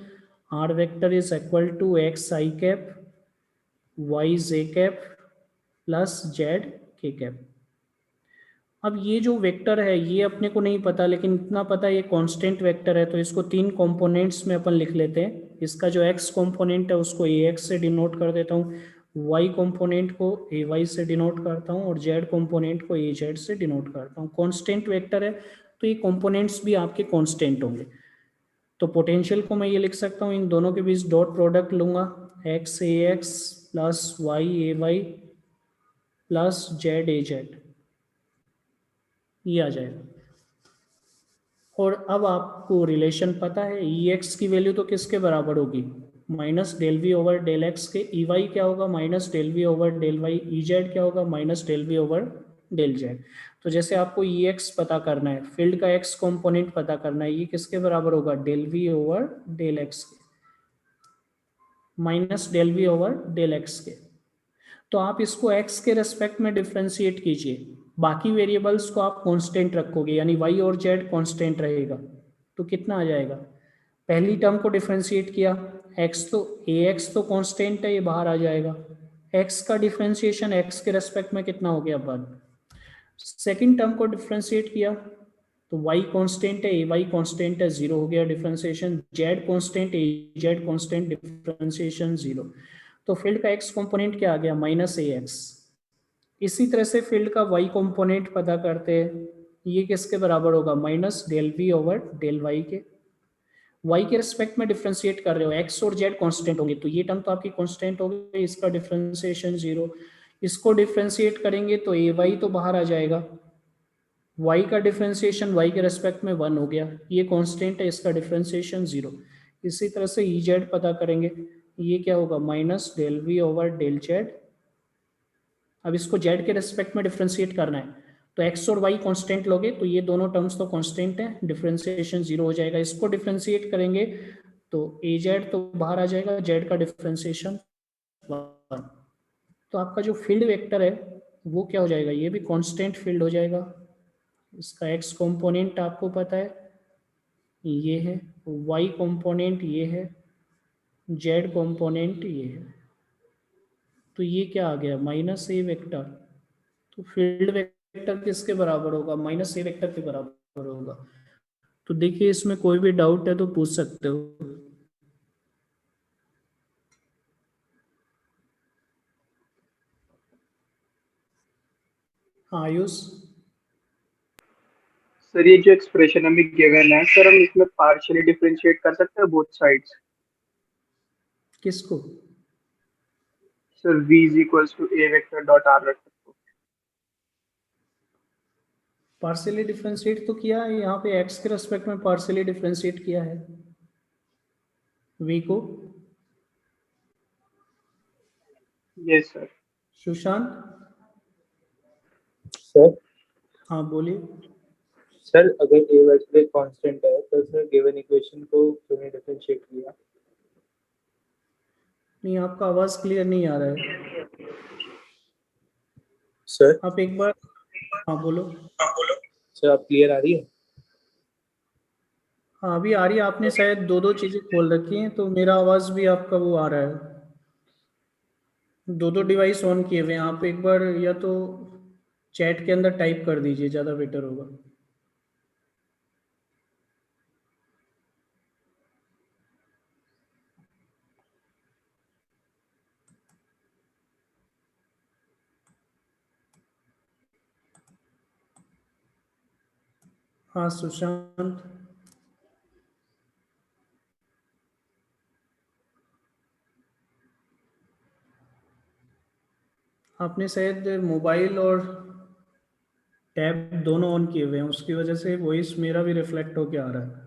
r vector is equal to x I cap y J cap plus z के कैप। अब ये जो वेक्टर है ये अपने को नहीं पता, लेकिन इतना पता ये कांस्टेंट वेक्टर है, तो इसको तीन कंपोनेंट्स में अपन लिख लेते हैं। इसका जो एक्स कंपोनेंट है उसको ए एक्स से डिनोट कर देता हूँ, वाई कंपोनेंट को ए वाई से डिनोट करता हूँ, और जेड कंपोनेंट को ए जेड से डिनोट करता हूँ। कांस्टेंट वेक्टर है तो ये कंपोनेंट्स भी आपके कांस्टेंट होंगे। तो पोटेंशियल को मैं ये लिख सकता हूँ, इन दोनों के बीच डॉट प्रोडक्ट लूंगा, x a x plus y a y plus z a z, ये आ जाएगा। और अब आपको रिलेशन पता है, ई एक्स की वैल्यू तो किसके बराबर होगी? Minus del we over del x के। ई वाई क्या होगा? Minus del we over del y. E z क्या होगा? Minus del we over del z. तो जैसे आपको ई एक्स पता करना है, फील्ड का एक्स कंपोनेंट पता करना है, ये किसके बराबर होगा? Del we over del x K, minus del we over del x के। तो आप इसको x के रेस्पेक्ट में डिफ्रेंशिएट कीजिए, बाकी वेरिएबल्स को आप कांस्टेंट रखोगे, यानी y और z कांस्टेंट रहेगा। तो कितना आ जाएगा? पहली टर्म को डिफ्रेंशिएट किया, x तो ax तो कांस्टेंट है, ये बाहर आ जाएगा। x का डिफ्रेंशिएशन x के रेस्पेक्ट में कितना हो गया? बाद सेकेंड टर्म को डिफ्रेंशिएट किया तो y कांस्टेंट है, ay कांस्टेंट है, जीरो हो गया differentiation. z constant, az constant, differentiation zero. तो फील्ड का x कंपोनेंट क्या आ गया? Minus a x. इसी तरह से फील्ड का y कंपोनेंट पता करते हैं, ये किसके बराबर होगा? Minus del we over del y के। y के रिस्पेक्ट में डिफ्रेंशिएट कर रहे हो, x और z कांस्टेंट होंगे, तो ये टर्म तो आपकी कांस्टेंट हो गई, इसका डिफ्रेंशिएशन जीरो। इसको डिफ्रेंशिएट करेंगे तो ए वाई तो बाहर आ जाएगा, y का डिफ्रेंशिएशन y के रेस्पेक्ट में 1 हो गया, ये कांस्टेंट है, इसका डिफ्रेंशिएशन जीरो। इसी तरह से ई जेड पता करेंगे, ये क्या होगा minus del we over del z. अब इसको जेड के रेस्पेक्ट में डिफ्रेंशिएट करना है तो एक्स और वाई कांस्टेंट लोगे तो ये दोनों टर्म्स तो कांस्टेंट है, डिफ्रेंशिएशन जीरो हो जाएगा। इसको डिफ्रेंशिएट करेंगे तो ए जेड तो बाहर आ जाएगा, जेड का डिफ्रेंशिएशन 1। तो आपका जो फील्ड वेक्टर है वो क्या हो जाएगा, ये भी कांस्टेंट फील्ड हो जाएगा। इसका एक्स कंपोनेंट आपको पता है ये है, वाई कंपोनेंट ये है, जेड कंपोनेंट ये है। तो ये क्या आ गया माइनस ए वेक्टर। तो फील्ड वेक्टर किसके बराबर होगा, माइनस ए वेक्टर के बराबर होगा। तो देखिए इसमें कोई भी डाउट है तो पूछ सकते हो। हाँ आयुष, सर ये जो एक्सप्रेशन हमें गिवन है सर, हम इसमें पार्शियली डिफरेंशिएट कर सकते हैं बोथ साइड्स। किसको? Sir v is equals to a vector dot r vector को। पार्शियली डिफरेंशिएट तो किया है, यहाँ पे एक्स के रेस्पेक्ट में पार्शियली डिफरेंशिएट किया है v को। Yes sir. सुशांत, सर हाँ बोलिए। सर अगर ए वेक्टर एक कांस्टेंट है तो सर गिवन इक्वेशन को क्यों नहीं डिफरेंशिएट किया? नहीं आपका आवाज क्लियर नहीं आ रहा है, सर आप एक बार, हाँ बोलो। सर आप क्लियर आ रही है? हाँ अभी आ रही है, आपने शायद दो दो चीजें खोल रखी हैं तो मेरा आवाज भी आपका वो आ रहा है। दो दो डिवाइस ऑन किए हुए हैं आप, एक बार या तो चैट के अंदर टाइप कर दीजिए, ज़्यादा बेटर होगा। हाँ सुशांत, आपने शायद मोबाइल और टैब दोनों ऑन किए हुए हैं, उसकी वजह से वॉइस मेरा भी रिफ्लेक्ट होके आ रहा है।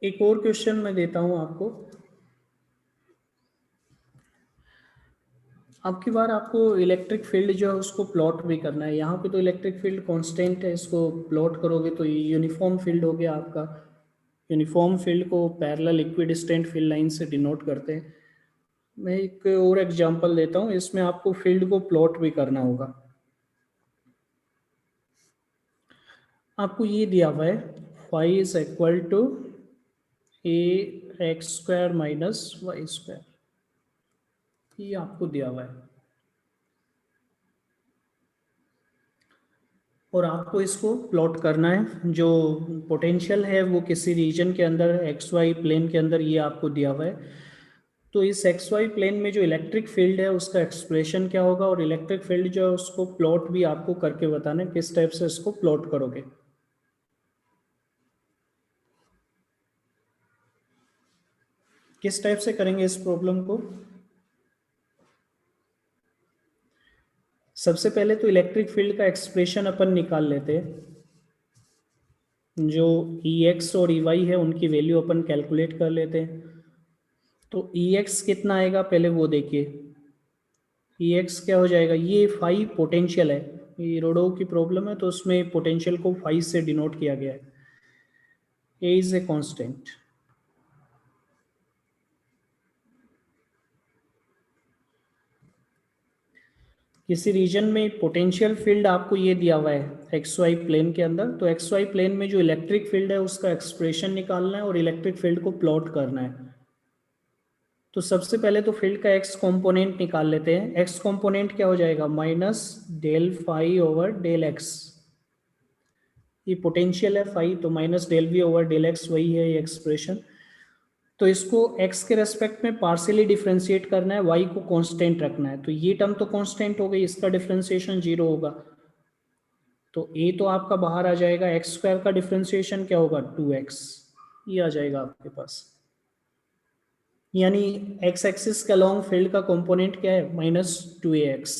एक और क्वेश्चन मैं देता हूं आपको। अब की बार आपको इलेक्ट्रिक फील्ड जो है उसको प्लॉट भी करना है। यहाँ पे तो इलेक्ट्रिक फील्ड कांस्टेंट है, इसको प्लॉट करोगे तो ये यूनिफॉर्म फील्ड हो गया आपका। यूनिफॉर्म फील्ड को पैरेलल इक्विडिस्टेंट फील्ड लाइन से डिनोट करते हैं। मैं एक और एग्जांपल देता हूँ, इसमें आपको फील्ड को प्लॉट भी करना होगा। आपको ये दिया हुआ है phi is equal to a x square minus y square, ये आपको दिया हुआ है और आपको इसको प्लॉट करना है। जो पोटेंशियल है वो किसी रीजन के अंदर एक्स वाई प्लेन के अंदर, ये आपको दिया हुआ है। तो इस एक्स वाई प्लेन में जो इलेक्ट्रिक फील्ड है उसका एक्सप्रेशन क्या होगा, और इलेक्ट्रिक फील्ड जो है उसको प्लॉट भी आपको करके बताना है किस टाइप से इसको प्लॉट करोगे। किस टाइप से करेंगे इस प्रॉब्लम को। सबसे पहले तो इलेक्ट्रिक फील्ड का एक्सप्रेशन अपन निकाल लेते हैं। जो ई एक्स और ई वाई है उनकी वैल्यू अपन कैलकुलेट कर लेते हैं। तो ई एक्स कितना आएगा पहले वो देखिए। ई एक्स क्या हो जाएगा, ये फाई पोटेंशियल है, ये रोडो की प्रॉब्लम है तो उसमें पोटेंशियल को फाई से डिनोट किया गया है। A is a constant. किसी रीजन में पोटेंशियल फील्ड आपको ये दिया हुआ है एक्स वाई प्लेन के अंदर, तो एक्स वाई प्लेन में जो इलेक्ट्रिक फील्ड है उसका एक्सप्रेशन निकालना है और इलेक्ट्रिक फील्ड को प्लॉट करना है। तो सबसे पहले तो फील्ड का एक्स कंपोनेंट निकाल लेते हैं। एक्स कंपोनेंट क्या हो जाएगा minus del phi over del x. ये पोटेंशियल है फाई, तो minus del we over del x वही है ये एक्सप्रेशन। तो इसको x के रेस्पेक्ट में पार्शियली डिफरेंशिएट करना है, y को कांस्टेंट रखना है। तो ये टर्म तो कांस्टेंट हो गई, इसका डिफरेंशिएशन जीरो होगा। तो a तो आपका बाहर आ जाएगा, एक्स स्क्वायर का डिफरेंशिएशन क्या होगा 2x, ये आ जाएगा आपके पास। यानी एक्स एक्सिस के अलॉन्ग फील्ड का कंपोनेंट क्या है, -2ax।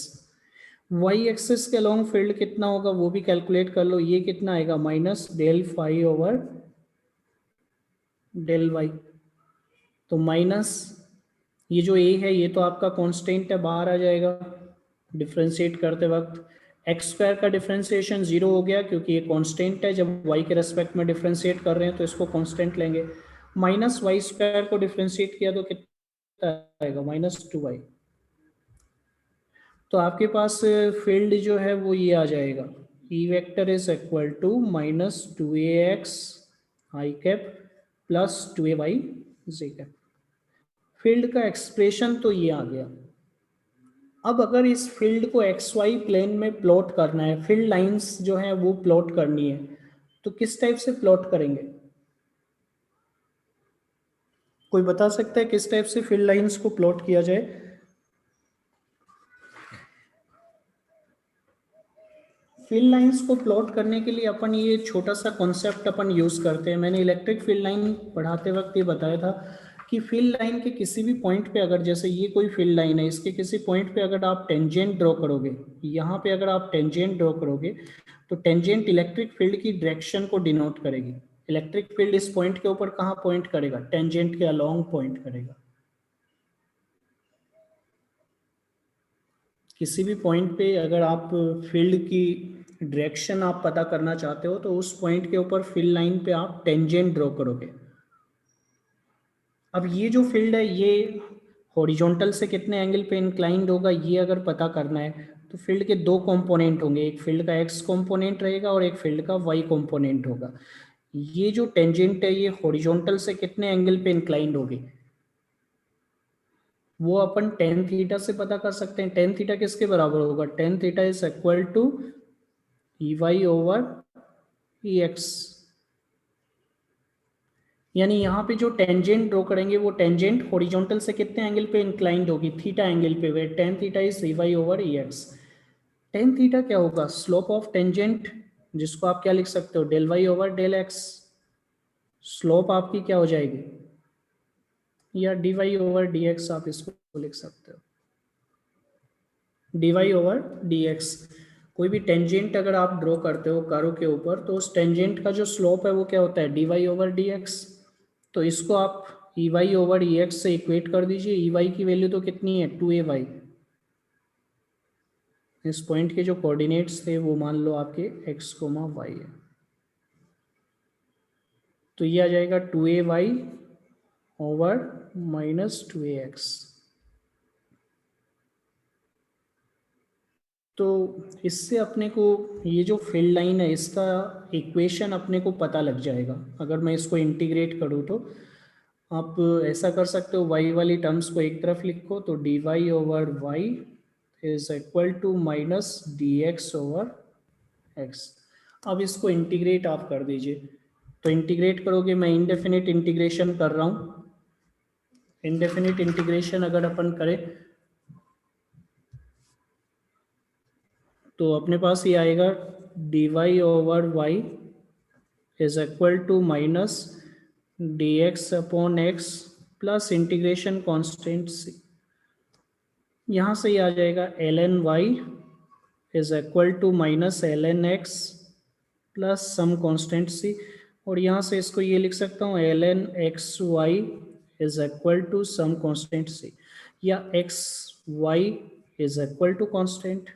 वाई एक्सिस के अलॉन्ग फील्ड कितना होगा वो भी कैलकुलेट कर लो, ये कितना आएगा, -del phi/del y। तो माइनस ये जो a है ये तो आपका कांस्टेंट है, बाहर आ जाएगा डिफ्रेंशिएट करते वक्त। एक्स स्क्वायर का डिफ्रेंशिएशन 0 हो गया क्योंकि ये कांस्टेंट है, जब y के रेस्पेक्ट में डिफ्रेंशिएट कर रहे हैं तो इसको कांस्टेंट लेंगे। माइनस वाई स्क्वायर को डिफ्रेंशिएट किया तो कितना आएगा, -2y। तो आपके पास फील्ड जो है वो ये आ जाएगा, e vector is equal to -2ax i cap plus 2ay j cap. Field का एक्सप्रेशन तो ये आ गया। अब अगर इस फील्ड को एक्स वाई प्लेन में प्लॉट करना है, फील्ड लाइंस जो है वो प्लॉट करनी है, तो किस टाइप से प्लॉट करेंगे? कोई बता सकता है किस टाइप से फील्ड लाइंस को प्लॉट किया जाए? फील्ड लाइंस को प्लॉट करने के लिए अपन ये छोटा सा कॉन्सेप्ट अपन यूज करते हैं। मैंने इलेक्ट्रिक फील्ड लाइन पढ़ाते वक्त ये बताया था कि फील्ड लाइन के किसी भी पॉइंट पे अगर, जैसे ये कोई फील्ड लाइन है, इसके किसी पॉइंट पे अगर आप टेंजेंट ड्रॉ करोगे, यहाँ पे अगर आप टेंजेंट ड्रॉ करोगे तो टेंजेंट इलेक्ट्रिक फील्ड की डायरेक्शन को डिनोट करेगी। इलेक्ट्रिक फील्ड इस पॉइंट के ऊपर कहाँ पॉइंट करेगा, टेंजेंट के अलॉन्ग पॉइंट करेगा। किसी भी पॉइंट पे अगर आप फील्ड की डायरेक्शन आप पता करना चाहते हो तो उस पॉइंट के ऊपर फील्ड लाइन पे आप टेंजेंट ड्रॉ करोगे। अब ये जो फील्ड है ये हॉरिजॉन्टल से कितने एंगल पे इंक्लाइंड होगा ये अगर पता करना है तो फील्ड के दो कंपोनेंट होंगे, एक फील्ड का एक्स कंपोनेंट रहेगा और एक फील्ड का वाई कंपोनेंट होगा। ये जो टेंजेंट है ये हॉरिजॉन्टल से कितने एंगल पे इंक्लाइंड होगी वो अपन टेन थीटा से पता कर सकते हैं। टेन थीटा किसके बराबर होगा, tan theta is equal to EY/EX। यानी यहाँ पे जो टेंजेंट ड्रॉ करेंगे वो टेंजेंट हॉरिजॉन्टल से कितने एंगल पे इंक्लाइंड होगी, थीटा एंगल पे, where tan theta is EY/EX। Tan theta क्या होगा, स्लोप ऑफ टेंजेंट, जिसको आप क्या लिख सकते हो, del y/del x। स्लोप आपकी क्या हो जाएगी, या dy/dx आप इसको लिख सकते हो, dy/dx। कोई भी टेंजेंट अगर आप ड्रॉ करते हो कर्व के ऊपर तो उस टेंजेंट का जो स्लोप है वो क्या होता है, dy/dx। तो इसको आप EY/EX से इक्वेट कर दीजिए। EY की वैल्यू तो कितनी है, 2ay। इस पॉइंट के जो कोऑर्डिनेट्स थे वो मान लो आपके x, y है, तो ये आ जाएगा 2ay/-2ax। तो इससे अपने को ये जो फील्ड लाइन है इसका इक्वेशन अपने को पता लग जाएगा। अगर मैं इसको इंटीग्रेट करूँ तो आप ऐसा कर सकते हो, y वाली टर्म्स को एक तरफ लिखो तो dy/y is equal to -dx/x। अब इसको इंटीग्रेट आप कर दीजिए। तो इंटीग्रेट करोगे, मैं इनडेफिनिट इंटीग्रेशन कर रहा हूँ। इनडेफिनिट इंटीग्रेशन अगर अपन करें तो अपने पास ये आएगा dy/y is equal to -dx/x plus integration constant c। यहाँ से ये आ जाएगा ln y is equal to -ln x plus some constant c। और यहाँ से इसको ये लिख सकता हूँ ln xy is equal to some constant c, या xy is equal to constant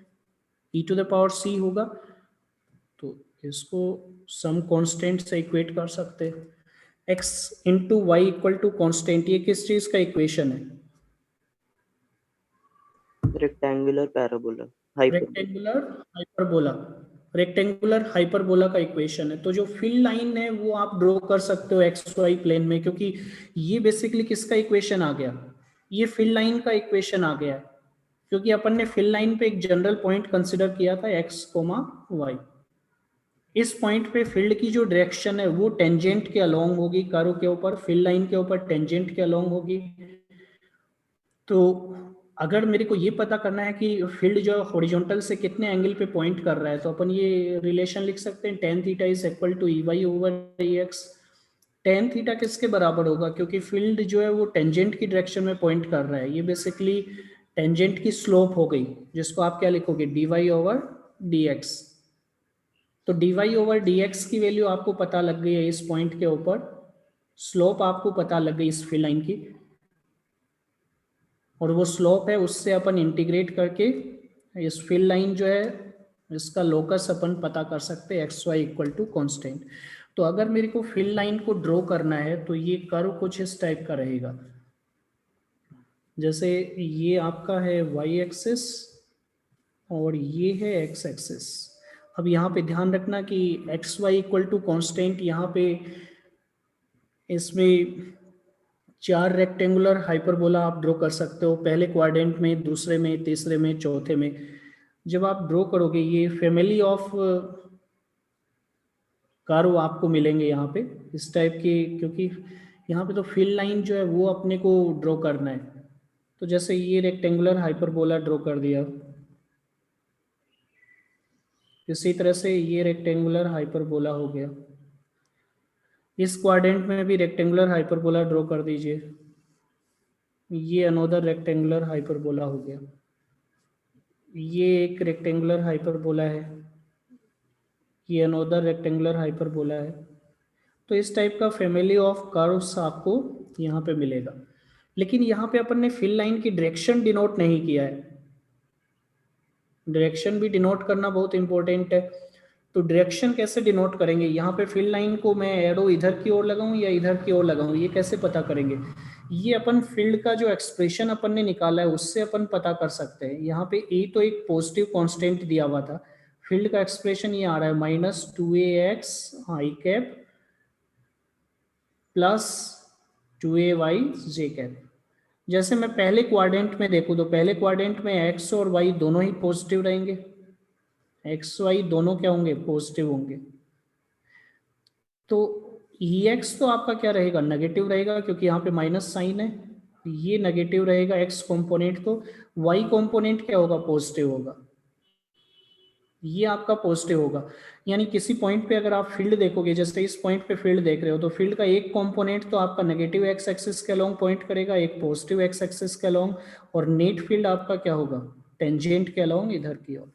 e⁻c होगा। तो इसको सम कांस्टेंट से इक्वेट कर सकते हैं। x into y equal to constant, ये किस चीज का इक्वेशन है, रेक्टेंगुलर पैराबोला, रेक्टेंगुलर हाइपरबोला का इक्वेशन है। तो जो फील्ड लाइन है वो आप ड्रॉ कर सकते हो एक्स वाई प्लेन में, क्योंकि ये बेसिकली किसका इक्वेशन आ गया, ये फील्ड लाइन का इक्वेशन आ गया है, क्योंकि अपन ने फील्ड लाइन पे एक जनरल पॉइंट कंसिडर किया था x, y। इस पॉइंट पे फील्ड की जो डायरेक्शन है वो टेंजेंट के अलोंग होगी, कर्व के ऊपर, फील्ड लाइन के ऊपर टेंजेंट के अलोंग होगी। तो अगर मेरे को ये पता करना है कि फील्ड जो हॉरिजॉन्टल से कितने एंगल पे पॉइंट कर रहा है तो अपन ये रिलेशन लिख सकते हैं, tan theta is equal to EY/EX। Tan theta किसके बराबर होगा, क्योंकि फील्ड जो है वो टेंजेंट की डायरेक्शन में पॉइंट कर रहा है, ये बेसिकली टेंजेंट की स्लोप हो गई, जिसको आप क्या लिखोगे, dy ओवर dx। तो dy ओवर dx की वैल्यू आपको पता लग गई है इस पॉइंट के ऊपर, स्लोप आपको पता लग गई इस फील्ड लाइन की, और वो स्लोप है उससे अपन इंटीग्रेट करके इस फील्ड लाइन जो है इसका लोकस अपन पता कर सकते हैं x y equal to constant. तो अगर मेरे को फील्ड लाइन को ड्रॉ करना है तो ये कर्व कुछ इस टाइप का रहेगा, जैसे ये आपका है वाई एक्सिस और ये है एक्स एक्सिस। अब यहाँ पे ध्यान रखना कि x y equal to constant, यहाँ पे इसमें 4 रेक्टेंगुलर हाइपरबोला आप ड्रॉ कर सकते हो, पहले क्वाड्रेंट में, दूसरे में, तीसरे में, चौथे में। जब आप ड्रॉ करोगे ये फैमिली ऑफ कर्व आपको मिलेंगे यहाँ पे इस टाइप के, क्योंकि यहाँ पे तो फील्ड लाइन जो है वो अपने को ड्रॉ करना है। तो जैसे ये रेक्टेंगुलर हाइपरबोला ड्रॉ कर दिया, इसी तरह से ये रेक्टेंगुलर हाइपरबोला हो गया, इस क्वाड्रेंट में भी रेक्टेंगुलर हाइपरबोला ड्रॉ कर दीजिए, ये अनोदर रेक्टेंगुलर हाइपरबोला हो गया, ये एक रेक्टेंगुलर हाइपरबोला है, ये अनोदर रेक्टेंगुलर हाइपरबोला है। तो इस टाइप का फैमिली ऑफ कर्व्स आपको यहाँ पे मिलेगा। लेकिन यहाँ पे अपन ने फील्ड लाइन की डायरेक्शन डिनोट नहीं किया है, डायरेक्शन भी डिनोट करना बहुत इंपॉर्टेंट है। तो डायरेक्शन कैसे डिनोट करेंगे, यहाँ पे फील्ड लाइन को मैं एरो इधर की ओर लगाऊं या इधर की ओर लगाऊं, ये कैसे पता करेंगे? ये अपन फील्ड का जो एक्सप्रेशन अपन ने निकाला है उससे अपन पता कर सकते हैं। यहाँ पे ए तो एक पॉजिटिव कांस्टेंट दिया हुआ था, फील्ड का एक्सप्रेशन ये आ रहा है -2ax i cap plus 2ay j cap. जैसे मैं पहले क्वाड्रेंट में देखूं तो पहले क्वाड्रेंट में x और y दोनों ही पॉजिटिव रहेंगे, एक्स वाई दोनों क्या होंगे, पॉजिटिव होंगे। तो Ex तो आपका क्या रहेगा, नेगेटिव रहेगा, क्योंकि यहाँ पे माइनस साइन है, ये नेगेटिव रहेगा x कंपोनेंट, तो y कंपोनेंट क्या होगा, पॉजिटिव होगा, ये आपका पॉजिटिव होगा। यानी किसी पॉइंट पे अगर आप फील्ड देखोगे, जैसे इस पॉइंट पे फील्ड देख रहे हो, तो फील्ड का एक कंपोनेंट तो आपका नेगेटिव एक्स एक्सिस के अलोंग पॉइंट करेगा, एक पॉजिटिव एक्स एक्सिस के अलोंग, और नेट फील्ड आपका क्या होगा, टेंजेंट के अलोंग इधर की ओर।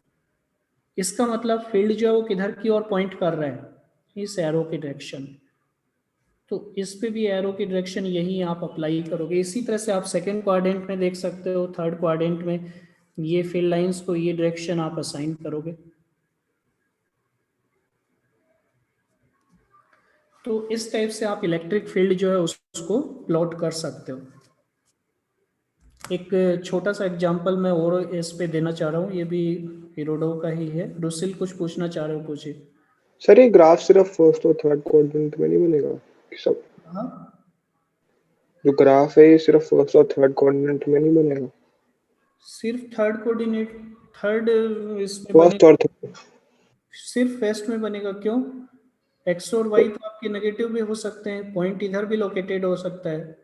इसका मतलब फील्ड जो है वो किधर की ओर पॉइंट कर रहा है, इस एरो की डायरेक्शन। तो इस पे भी एरो की डायरेक्शन यही आप अप्लाई करोगे। इसी तरह से आप सेकंड क्वाड्रेंट में देख सकते हो, थर्ड क्वाड्रेंट में ये फील्ड लाइंस को ये डायरेक्शन आप असाइन करोगे। तो इस टाइप से आप इलेक्ट्रिक फील्ड जो है उसको प्लॉट कर सकते हो। एक छोटा सा एग्जांपल मैं और इस पे देना चाह रहा हूँ, ये भी हिरोडो का ही है। रुसिल कुछ पूछना चाह रहे हो, पूछिए। सर ये ग्राफ सिर्फ फर्स्ट और थर्ड क्वाड्रेंट में नहीं बनेगा सब? हाँ, जो ग्राफ है ये सिर्फ फर्स्ट और थर्ड क्वाड्रेंट में नहीं बनेगा? सिर्फ थर्ड कोऑर्डिनेट, थर्ड इसमें फर्स्ट बनेगा, और थर्ड? सिर्फ वेस्ट में बनेगा। क्यों? एक्स और वाई तो आपके नेगेटिव भी हो सकते हैं, पॉइंट इधर भी लोकेटेड हो सकता है।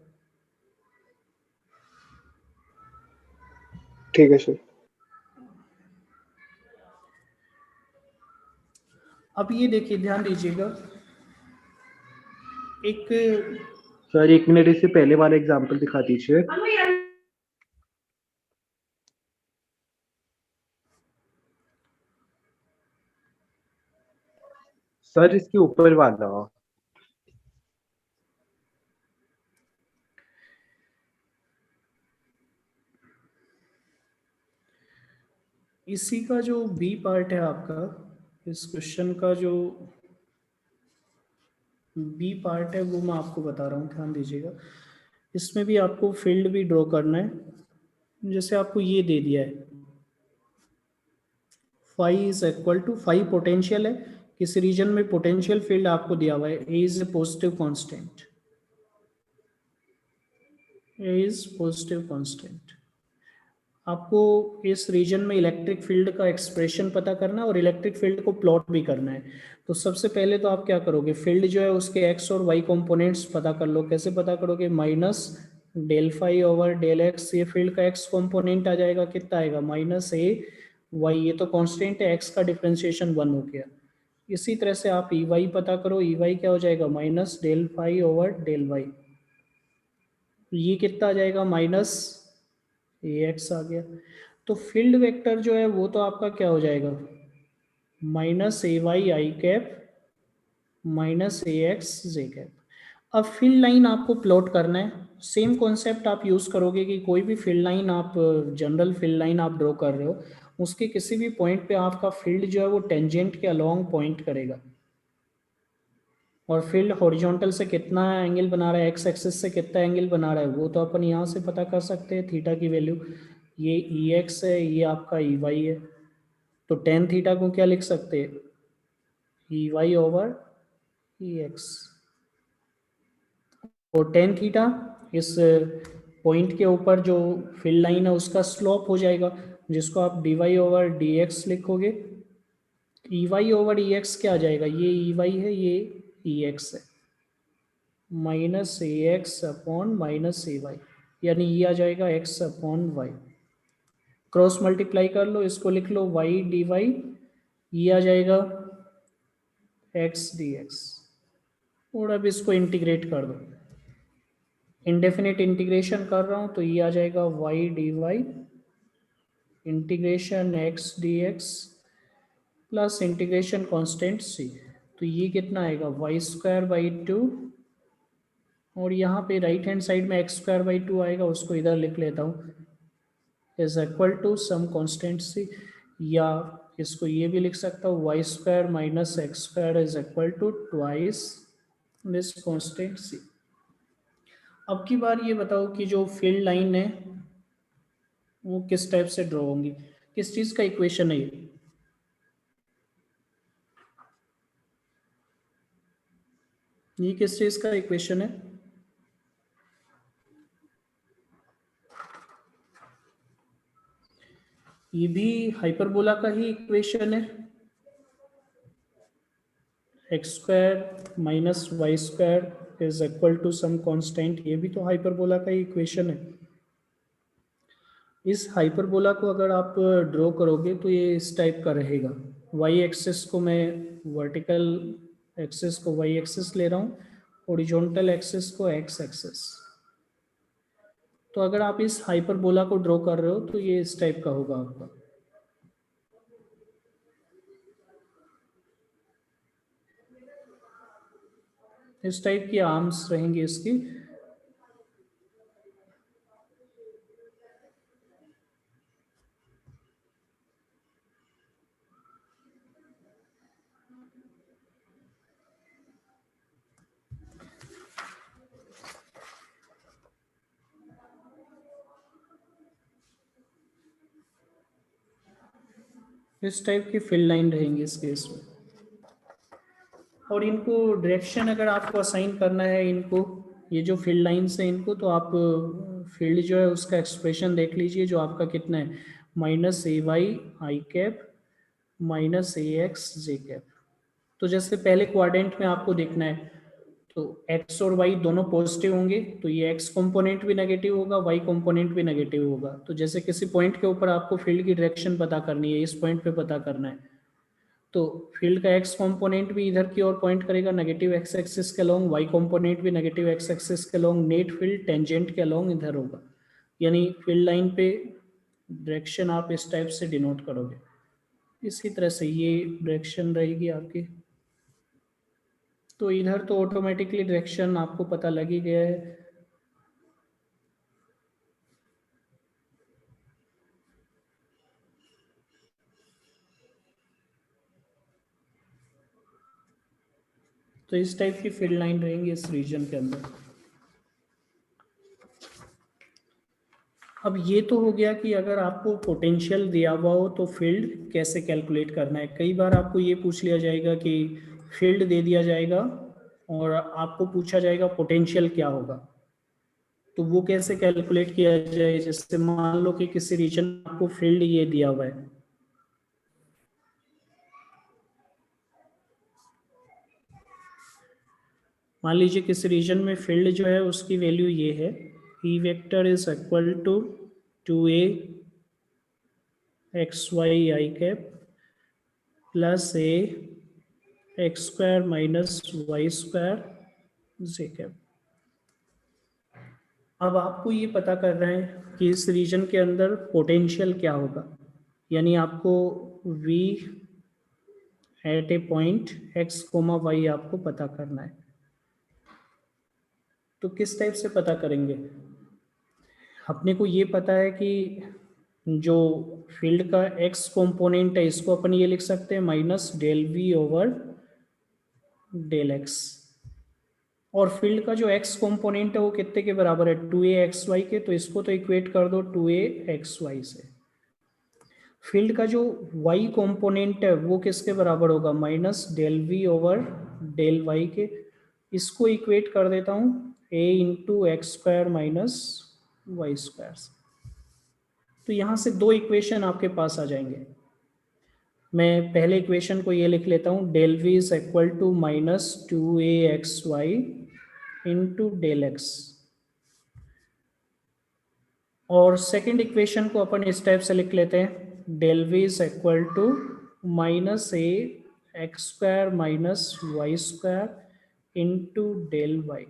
ठीक है सर। अब ये देखिए, ध्यान दीजिएगा, एक सर 1 मिनट, इससे पहले वाला एग्जांपल दिखा दीजिए। सर इसके ऊपर वाला। इसी का जो बी पार्ट है आपका, इस क्वेश्चन का जो बी पार्ट है वो मैं आपको बता रहा हूँ, ध्यान दीजिएगा। इसमें भी आपको फील्ड भी ड्रॉ करना है। जैसे आपको ये दे दिया है, phi is equal to, phi potential है, किसी रीजन में पोटेंशियल फील्ड आपको दिया हुआ है, A is a positive constant, A is positive constant. आपको इस रीजन में इलेक्ट्रिक फील्ड का एक्सप्रेशन पता करना है और इलेक्ट्रिक फील्ड को प्लॉट भी करना है। तो सबसे पहले तो आप क्या करोगे, फील्ड जो है उसके एक्स और वाई कंपोनेंट्स पता कर लो। कैसे पता करोगे, minus del phi over del x, ये फील्ड का एक्स कंपोनेंट आ जाएगा, कितना आएगा, -a वाई, ये तो कांस्टेंट है, एक्स का डिफरेंशिएशन 1 हो गया। इसी तरह से आप ई वाई पता करो, ई वाई क्या हो जाएगा minus del phi over del y, ये कितना आ जाएगा माइनस ए एक्स आ गया। तो फील्ड वेक्टर जो है वो तो आपका क्या हो जाएगा minus a Y i cap minus a x J cap. अब फील्ड लाइन आपको प्लॉट करना है, सेम कॉन्सेप्ट आप यूज़ करोगे कि कोई भी फील्ड लाइन आप जनरल फील्ड लाइन आप ड्रॉ कर रहे हो, उसके किसी भी पॉइंट पे आपका फील्ड जो है वो टेंजेंट के अलोंग पॉइंट करेगा, और फील्ड हॉरिजॉन्टल से कितना एंगल बना रहा है, एक्स एक्सिस से कितना एंगल बना रहा है, वो तो अपन यहाँ से पता कर सकते हैं थीटा की वैल्यू। ये ई एक्स है, ये आपका ई वाई है, तो टेन थीटा को क्या लिख सकते हैं ई वाई ओवर ई एक्स, और टेन थीटा इस पॉइंट के ऊपर जो फील्ड लाइन है उसका स्लोप हो जाएगा, जिसको आप d y over d x लिखोगे। E y over E x क्या आ जाएगा, ये ई वाई है, ये ई एक्स है, minus a x upon minus a y, यानी ये आ जाएगा x upon y. Cross multiply कर लो, इसको लिख लो वाई डी वाई, ये आ जाएगा एक्स डी एक्स, और अब इसको इंटीग्रेट कर दो, इंडेफिनिट इंटीग्रेशन कर रहा हूँ तो ये आ जाएगा Y D Y integration X D X plus integration constant C, तो ये कितना आएगा वाई स्क्वायर बाई टू, और यहाँ पे राइट हैंड साइड में एक्स स्क्वायर बाई टू आएगा, उसको इधर लिख लेता हूँ is equal to some constant C, या इसको ये भी लिख सकता हूँ Y square minus X square is equal to twice this constant C. अब की बार ये बताओ कि जो फील्ड लाइन है वो किस टाइप से ड्रॉ होंगी, किस चीज़ का इक्वेशन है ये किस चीज़ का इक्वेशन है, ये भी हाइपरबोला का ही इक्वेशन है, x square minus y square is equal to some constant, ये भी तो हाइपरबोला का ही इक्वेशन है। इस हाइपरबोला को अगर आप ड्रॉ करोगे तो ये इस टाइप का रहेगा, वाई एक्सिस को मैं वर्टिकल एक्सिस को वाई एक्सिस ले रहा हूँ, हॉरिजॉन्टल एक्सिस को एक्स एक्सिस। तो अगर आप इस हाइपरबोला को ड्रॉ कर रहे हो तो ये इस टाइप का होगा आपका, इस टाइप की आर्म्स रहेंगी इसकी। इस टाइप की फील्ड लाइन रहेंगी इस केस में, और इनको डायरेक्शन अगर आपको असाइन करना है इनको, ये जो फील्ड लाइन्स हैं इनको, तो आप फील्ड जो है उसका एक्सप्रेशन देख लीजिए जो आपका कितना है minus a Y i cap minus a x J cap. तो जैसे पहले क्वाड्रेंट में आपको देखना है तो x और y दोनों पॉजिटिव होंगे, तो ये x कंपोनेंट भी नेगेटिव होगा, y कंपोनेंट भी नेगेटिव होगा। तो जैसे किसी पॉइंट के ऊपर आपको फील्ड की डायरेक्शन पता करनी है, इस पॉइंट पे पता करना है, तो फील्ड का x कंपोनेंट भी इधर की ओर पॉइंट करेगा नेगेटिव एक्स एक्सिस के अलोंग, y कंपोनेंट भी नेगेटिव एक्स एक्सिस के अलोंग, नेट फील्ड टेंजेंट के अलोंग इधर होगा, यानी फील्ड लाइन पे डायरेक्शन आप इस टाइप से डिनोट करोगे। इसी तरह से ये डायरेक्शन रहेगी आपकी, तो इधर तो ऑटोमेटिकली डायरेक्शन आपको पता लग ही गया है। तो इस टाइप की फील्ड लाइन रहेंगी इस रीजन के अंदर। अब ये तो हो गया कि अगर आपको पोटेंशियल दिया हुआ हो तो फील्ड कैसे कैलकुलेट करना है। कई बार आपको ये पूछ लिया जाएगा कि फील्ड दे दिया जाएगा और आपको पूछा जाएगा पोटेंशियल क्या होगा, तो वो कैसे कैलकुलेट किया जाए। जैसे मान लो कि किसी रीजन में आपको फील्ड ये दिया हुआ है, मान लीजिए किसी रीजन में फील्ड जो है उसकी वैल्यू ये है, E vector is equal to 2a x y i cap plus a x square minus y square j cap. अब आपको ये पता करना है कि इस रीजन के अंदर पोटेंशियल क्या होगा, यानी आपको V एट ए पॉइंट x कोमा वाई आपको पता करना है। तो किस टाइप से पता करेंगे? अपने को ये पता है कि जो फील्ड का x कंपोनेंट है इसको अपन ये लिख सकते हैं minus del we over del x, और फील्ड का जो x कंपोनेंट है वो कितने के बराबर है, 2a(xy) के, तो इसको तो इक्वेट कर दो 2a(xy) से। फील्ड का जो y कंपोनेंट है वो किसके बराबर होगा, minus del we over del y के, इसको इक्वेट कर देता हूँ a into x square minus y square से। तो यहाँ से दो इक्वेशन आपके पास आ जाएंगे। मैं पहले इक्वेशन को ये लिख लेता हूँ, del v is equal to minus 2a(xy) into del x, और सेकेंड इक्वेशन को अपन इस टाइप से लिख लेते हैं, del v is equal to minus a x square minus y square into del y.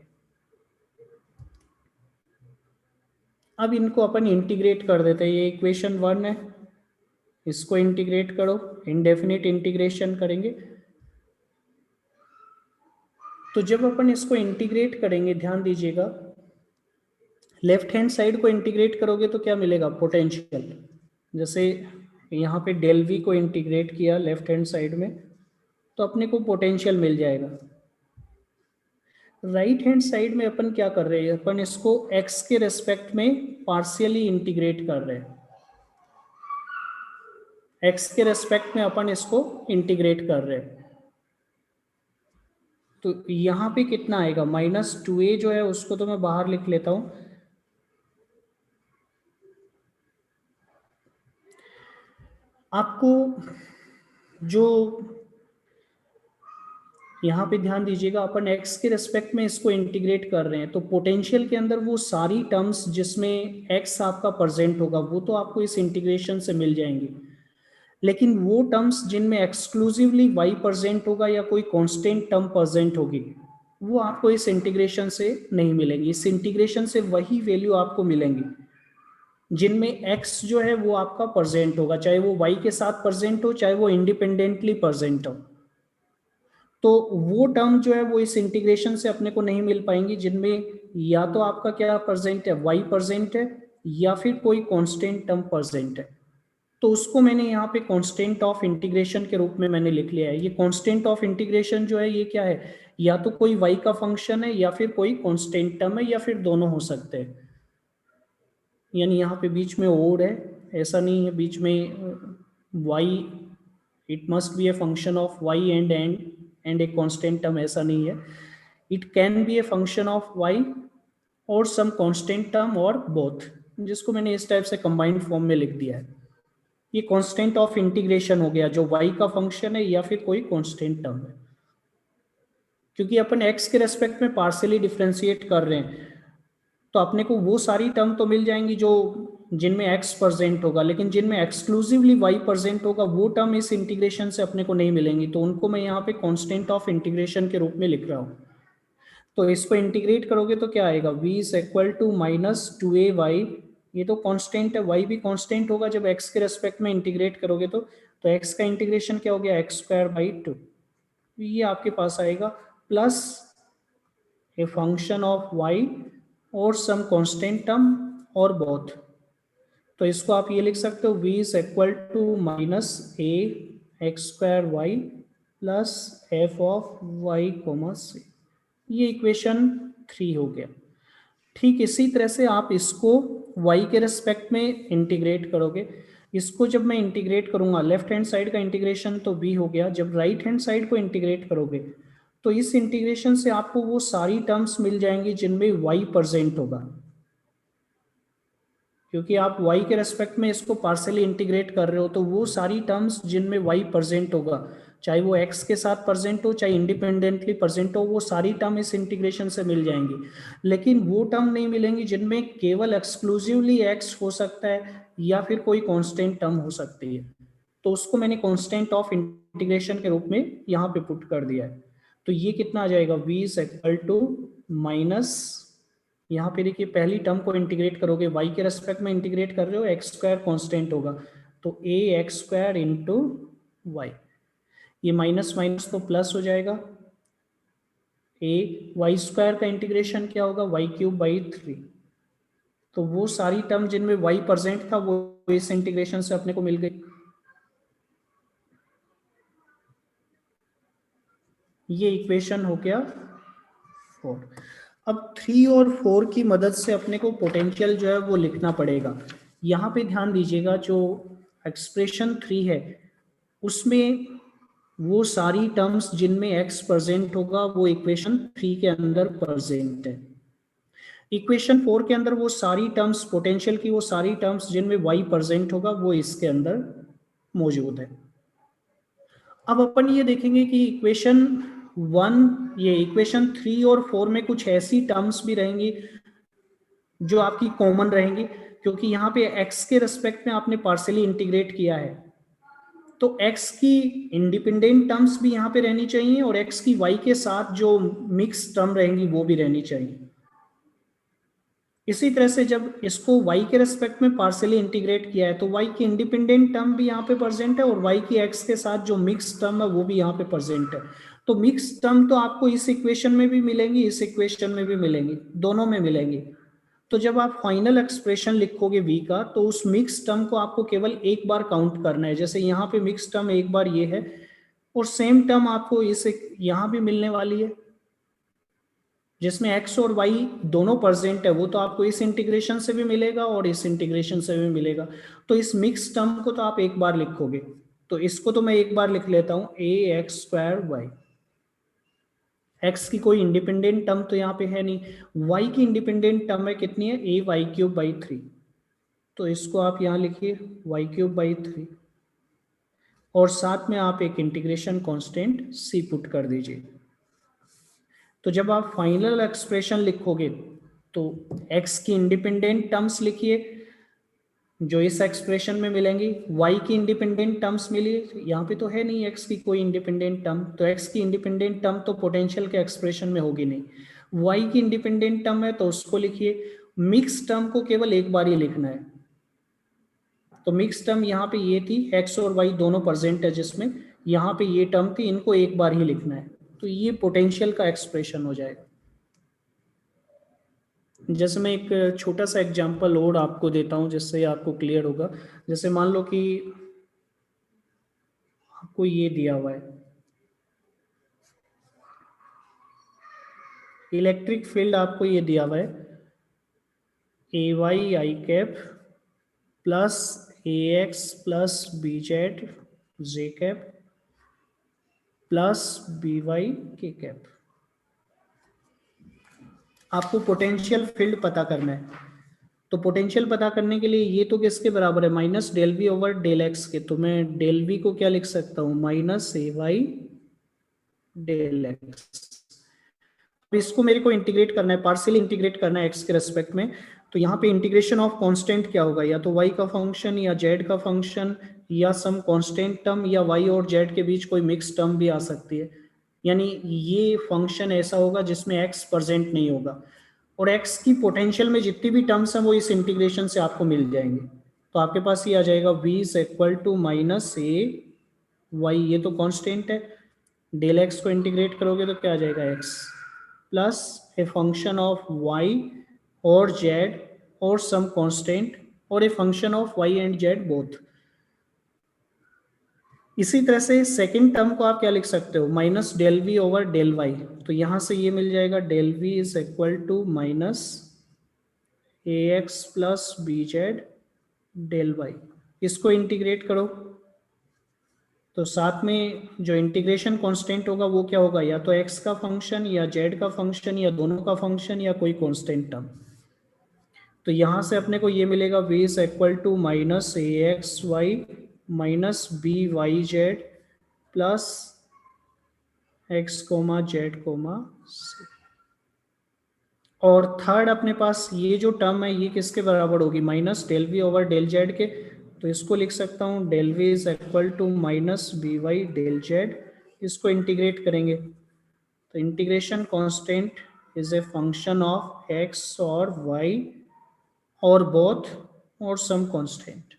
अब इनको अपन इंटीग्रेट कर देते हैं, ये इक्वेशन 1 है, इसको इंटीग्रेट करो, इंडेफिनिट इंटीग्रेशन करेंगे। तो जब अपन इसको इंटीग्रेट करेंगे, ध्यान दीजिएगा, लेफ्ट हैंड साइड को इंटीग्रेट करोगे तो क्या मिलेगा, पोटेंशियल। जैसे यहाँ पे डेल वी को इंटीग्रेट किया लेफ्ट हैंड साइड में तो अपने को पोटेंशियल मिल जाएगा। राइट हैंड साइड में अपन क्या कर रहे हैं, अपन इसको x के रेस्पेक्ट में पार्शियली इंटीग्रेट कर रहे हैं, x के रेस्पेक्ट में अपन इसको इंटीग्रेट कर रहे हैं। तो यहाँ पे कितना आएगा, माइनस 2a जो है उसको तो मैं बाहर लिख लेता हूँ, आपको जो यहाँ पे ध्यान दीजिएगा, अपन x के रेस्पेक्ट में इसको इंटीग्रेट कर रहे हैं, तो पोटेंशियल के अंदर वो सारी टर्म्स जिसमें x आपका प्रेजेंट होगा वो तो आपको इस इंटीग्रेशन से मिल जाएंगी, लेकिन वो टर्म्स जिनमें एक्सक्लूसिवली y प्रेजेंट होगा या कोई कांस्टेंट टर्म प्रेजेंट होगी वो आपको इस इंटीग्रेशन से नहीं मिलेंगी। इस इंटीग्रेशन से वही वैल्यू आपको मिलेंगी जिनमें x जो है वो आपका प्रेजेंट होगा, चाहे वो y के साथ प्रेजेंट हो चाहे वो इंडिपेंडेंटली प्रेजेंट हो। तो वो टर्म जो है वो इस इंटीग्रेशन से अपने को नहीं मिल पाएंगी जिनमें या तो आपका क्या प्रेजेंट है, y प्रेजेंट है, या फिर कोई कांस्टेंट टर्म प्रेजेंट है। तो उसको मैंने यहाँ पे कांस्टेंट ऑफ इंटीग्रेशन के रूप में मैंने लिख लिया है। ये कांस्टेंट ऑफ इंटीग्रेशन जो है ये क्या है, या तो कोई y का फंक्शन है या फिर कोई कांस्टेंट टर्म है या फिर दोनों हो सकते हैं। यानी यहाँ पे बीच में और है, ऐसा नहीं है बीच में y it must be A function of y and a constant term, ऐसा नहीं है। It can be A function of y और सम कांस्टेंट टर्म और बोथ, जिसको मैंने इस टाइप से कंबाइंड फॉर्म में लिख दिया है। ये कांस्टेंट ऑफ इंटीग्रेशन हो गया जो y का फंक्शन है या फिर कोई कांस्टेंट टर्म है। क्योंकि अपन x के रेस्पेक्ट में पार्शियली डिफरेंशिएट कर रहे हैं तो अपने को वो सारी टर्म तो मिल जाएंगी जो जिनमें x प्रेजेंट होगा, लेकिन जिनमें एक्सक्लूसिवली y प्रेजेंट होगा वो टर्म इस इंटीग्रेशन से अपने को नहीं मिलेंगी, तो उनको मैं यहाँ पे कांस्टेंट ऑफ इंटीग्रेशन के रूप में लिख रहा हूँ। तो इसको इंटीग्रेट करोगे तो क्या आएगा, v is equal to minus 2ay, ये तो कांस्टेंट है, y भी कांस्टेंट होगा जब x के रेस्पेक्ट में इंटीग्रेट करोगे तो x का इंटीग्रेशन क्या हो गया, एक्स स्क्वायर बाई 2, ये आपके पास आएगा, plus a function of y और सम कांस्टेंट टर्म और बोथ। तो इसको आप ये लिख सकते हो, v is equal to minus a x square y plus f of y comma c। ये इक्वेशन 3 हो गया। ठीक इसी तरह से आप इसको y के रेस्पेक्ट में इंटीग्रेट करोगे। इसको जब मैं इंटीग्रेट करूंगा, लेफ्ट हैंड साइड का इंटीग्रेशन तो v हो गया, जब राइट हैंड साइड को इंटीग्रेट करोगे तो इस इंटीग्रेशन से आपको वो सारी टर्म्स मिल जाएंगी जिनमें y प्रेजेंट होगा, क्योंकि आप y के रेस्पेक्ट में इसको पार्शियली इंटीग्रेट कर रहे हो, तो वो सारी टर्म्स जिनमें y प्रेजेंट होगा, चाहे वो x के साथ प्रेजेंट हो चाहे इंडिपेंडेंटली प्रेजेंट हो, वो सारी टर्म इस इंटीग्रेशन से मिल जाएंगी। लेकिन वो टर्म नहीं मिलेंगी जिनमें केवल एक्सक्लूसिवली x हो सकता है या फिर कोई कांस्टेंट टर्म हो सकती है। तो उसको मैंने कांस्टेंट ऑफ इंटीग्रेशन के रूप में यहाँ पे पुट कर दिया है। तो ये कितना आ जाएगा, v is equal to minus, यहाँ पे देखिए पहली टर्म को इंटीग्रेट करोगे, y के रेस्पेक्ट में इंटीग्रेट कर रहे हो, एक्स स्क्वायर कॉन्स्टेंट होगा, तो ए एक्स स्क्वायर इंटू वाई, ये माइनस माइनस तो प्लस हो जाएगा, ए वाई स्क्वायर का इंटीग्रेशन क्या होगा, वाई क्यूब बाई 3। तो वो सारी टर्म जिनमें y प्रेजेंट था वो इस इंटीग्रेशन से अपने को मिल गई। ये इक्वेशन हो गया 4। अब 3 और 4 की मदद से अपने को पोटेंशियल जो है वो लिखना पड़ेगा। यहाँ पे ध्यान दीजिएगा, जो एक्सप्रेशन 3 है उसमें वो सारी टर्म्स जिनमें x प्रेजेंट होगा वो इक्वेशन 3 के अंदर प्रेजेंट है। इक्वेशन 4 के अंदर वो सारी टर्म्स पोटेंशियल की, वो सारी टर्म्स जिनमें y प्रेजेंट होगा वो इसके अंदर मौजूद है। अब अपन ये देखेंगे कि इक्वेशन 1, ये इक्वेशन 3 और 4 में कुछ ऐसी टर्म्स भी रहेंगी जो आपकी कॉमन रहेंगी, क्योंकि यहाँ पे x के रेस्पेक्ट में आपने पार्शियली इंटीग्रेट किया है, तो x की इंडिपेंडेंट टर्म्स भी यहाँ पे रहनी चाहिए और x की y के साथ जो मिक्स टर्म रहेंगी वो भी रहनी चाहिए। इसी तरह से जब इसको y के रेस्पेक्ट में पार्शियली इंटीग्रेट किया है तो y की इंडिपेंडेंट टर्म भी यहाँ पे प्रेजेंट है और y की x के साथ जो मिक्स टर्म है वो भी यहाँ पे प्रेजेंट है। तो मिक्स टर्म तो आपको इस इक्वेशन में भी मिलेंगी, इस इक्वेशन में भी मिलेंगी, दोनों में मिलेंगी। तो जब आप फाइनल एक्सप्रेशन लिखोगे v का, तो उस मिक्स टर्म को आपको केवल एक बार काउंट करना है। जैसे यहाँ पे मिक्स टर्म एक बार ये है और सेम टर्म आपको इस यहाँ भी मिलने वाली है जिसमें x और y दोनों प्रेजेंट है, वो तो आपको इस इंटीग्रेशन से भी मिलेगा और इस इंटीग्रेशन से भी मिलेगा। तो इस मिक्स टर्म को तो आप एक बार लिखोगे, तो इसको तो मैं एक बार लिख लेता हूं, a x square y. x की कोई इंडिपेंडेंट टर्म तो यहाँ पे है नहीं, y की इंडिपेंडेंट टर्म है कितनी है, a वाई क्यूब बाई 3। तो इसको आप यहाँ लिखिए वाई क्यूब बाई 3 और साथ में आप एक इंटीग्रेशन कांस्टेंट c पुट कर दीजिए। तो जब आप फाइनल एक्सप्रेशन लिखोगे तो x की इंडिपेंडेंट टर्म्स लिखिए जो इस एक्सप्रेशन में मिलेंगी, y की इंडिपेंडेंट टर्म्स मिली, यहाँ पे तो है नहीं x की कोई इंडिपेंडेंट टर्म, तो x की इंडिपेंडेंट टर्म तो पोटेंशियल के एक्सप्रेशन में होगी नहीं। y की इंडिपेंडेंट टर्म है तो उसको लिखिए। मिक्स टर्म को केवल एक बार ही लिखना है, तो मिक्स टर्म यहाँ पे ये थी, x और y दोनों प्रेजेंट है जिसमें यहाँ पे ये टर्म थी, इनको एक बार ही लिखना है, तो ये पोटेंशियल का एक्सप्रेशन हो जाएगा। जैसे मैं एक छोटा सा एग्जांपल और आपको देता हूं जिससे आपको क्लियर होगा। जैसे मान लो कि आपको ये दिया हुआ है, इलेक्ट्रिक फील्ड आपको ये दिया हुआ है, ए Y i cap plus A x plus b Z J cap plus B Y के कैप। आपको पोटेंशियल फील्ड पता करना है, तो पोटेंशियल पता करने के लिए ये तो किसके बराबर है, minus del we over del x के। तो मैं डेल वी को क्या लिख सकता हूँ, minus a Y del x. इसको मेरे को इंटीग्रेट करना है, पार्शियल इंटीग्रेट करना है एक्स के रेस्पेक्ट में। तो यहाँ पे इंटीग्रेशन ऑफ कांस्टेंट क्या होगा, या तो y का फंक्शन या z का फंक्शन या सम कांस्टेंट टर्म या y और z के बीच कोई मिक्स टर्म भी आ सकती है। यानी ये फंक्शन ऐसा होगा जिसमें x प्रेजेंट नहीं होगा और x की पोटेंशियल में जितनी भी टर्म्स हैं वो इस इंटीग्रेशन से आपको मिल जाएंगे। तो आपके पास ये आ जाएगा v is equal to minus a y, ये तो कांस्टेंट है, डेल x को इंटीग्रेट करोगे तो क्या आ जाएगा x plus a function of y और z और सम कांस्टेंट और ए function of y and z both. इसी तरह से सेकंड टर्म को आप क्या लिख सकते हो, minus del we over del y. तो यहां से ये मिल जाएगा del v is equal to minus a x plus b z del y. इसको इंटीग्रेट करो तो साथ में जो इंटीग्रेशन कांस्टेंट होगा वो क्या होगा, या तो x का फंक्शन या z का फंक्शन या दोनों का फंक्शन या कोई कांस्टेंट टर्म। तो यहां से अपने को ये मिलेगा v is equal to minus a x y minus b y z plus x comma z comma c. और थर्ड अपने पास ये जो टर्म है ये किसके बराबर होगी, minus del we over del Z के। तो इसको लिख सकता हूँ del v is equal to minus b y del z, इसको इंटीग्रेट करेंगे तो integration constant is a function of x और वाई और बोथ और सम कांस्टेंट।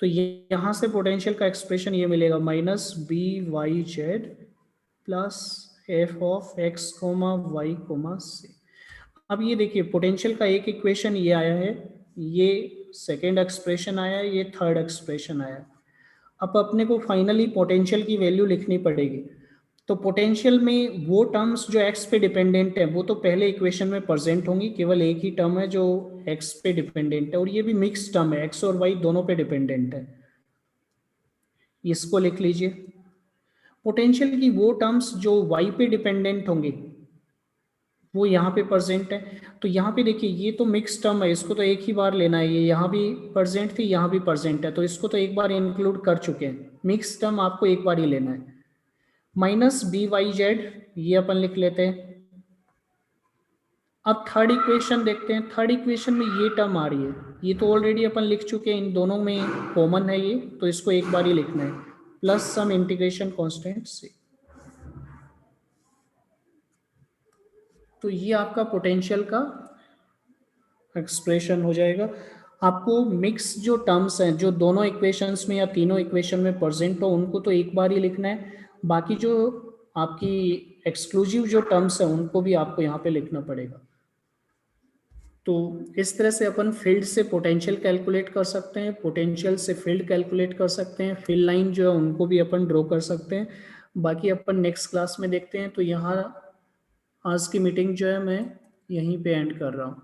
तो यहाँ से पोटेंशियल का एक्सप्रेशन ये मिलेगा minus b y z plus f of x comma y comma c. अब ये देखिए पोटेंशियल का एक इक्वेशन ये आया है, ये सेकेंड एक्सप्रेशन आया है, ये थर्ड एक्सप्रेशन आया है। अब अपने को फाइनली पोटेंशियल की वैल्यू लिखनी पड़ेगी। तो पोटेंशियल में वो टर्म्स जो एक्स पे डिपेंडेंट है वो तो पहले इक्वेशन में प्रेजेंट होंगी, केवल एक ही टर्म है जो एक्स पे डिपेंडेंट है और ये भी मिक्स टर्म है, एक्स और वाई दोनों पे डिपेंडेंट है। इसको लिख लीजिए। पोटेंशियल की वो टर्म्स जो वाई पे डिपेंडेंट होंगे वो यहाँ पे प्रेजेंट है। तो यहाँ पे देखिए ये तो मिक्स टर्म है, इसको तो एक ही बार लेना है, ये यहाँ भी प्रेजेंट थी यहाँ भी प्रेजेंट है, तो इसको तो एक बार इंक्लूड कर चुके हैं। मिक्स टर्म आपको एक बार ही लेना है। माइनस बी वाई जेड ये अपन लिख लेते हैं। अब थर्ड इक्वेशन देखते हैं। थर्ड इक्वेशन में ये टर्म आ रही है, ये तो ऑलरेडी अपन लिख चुके हैं, इन दोनों में कॉमन है ये, तो इसको एक बार ही लिखना है प्लस सम इंटीग्रेशन कांस्टेंट से। तो ये आपका पोटेंशियल का एक्सप्रेशन हो जाएगा। आपको मिक्स जो टर्म्स हैं जो दोनों इक्वेशंस में या तीनों इक्वेशन में प्रेजेंट हो उनको तो एक बार ही लिखना है, बाकी जो आपकी एक्सक्लूसिव जो टर्म्स हैं उनको भी आपको यहाँ पे लिखना पड़ेगा। तो इस तरह से अपन फील्ड से पोटेंशियल कैलकुलेट कर सकते हैं, पोटेंशियल से फील्ड कैलकुलेट कर सकते हैं, फील्ड लाइन जो है उनको भी अपन ड्रॉ कर सकते हैं। बाकी अपन नेक्स्ट क्लास में देखते हैं। तो यहाँ आज की मीटिंग जो है मैं यहीं पे एंड कर रहा हूँ।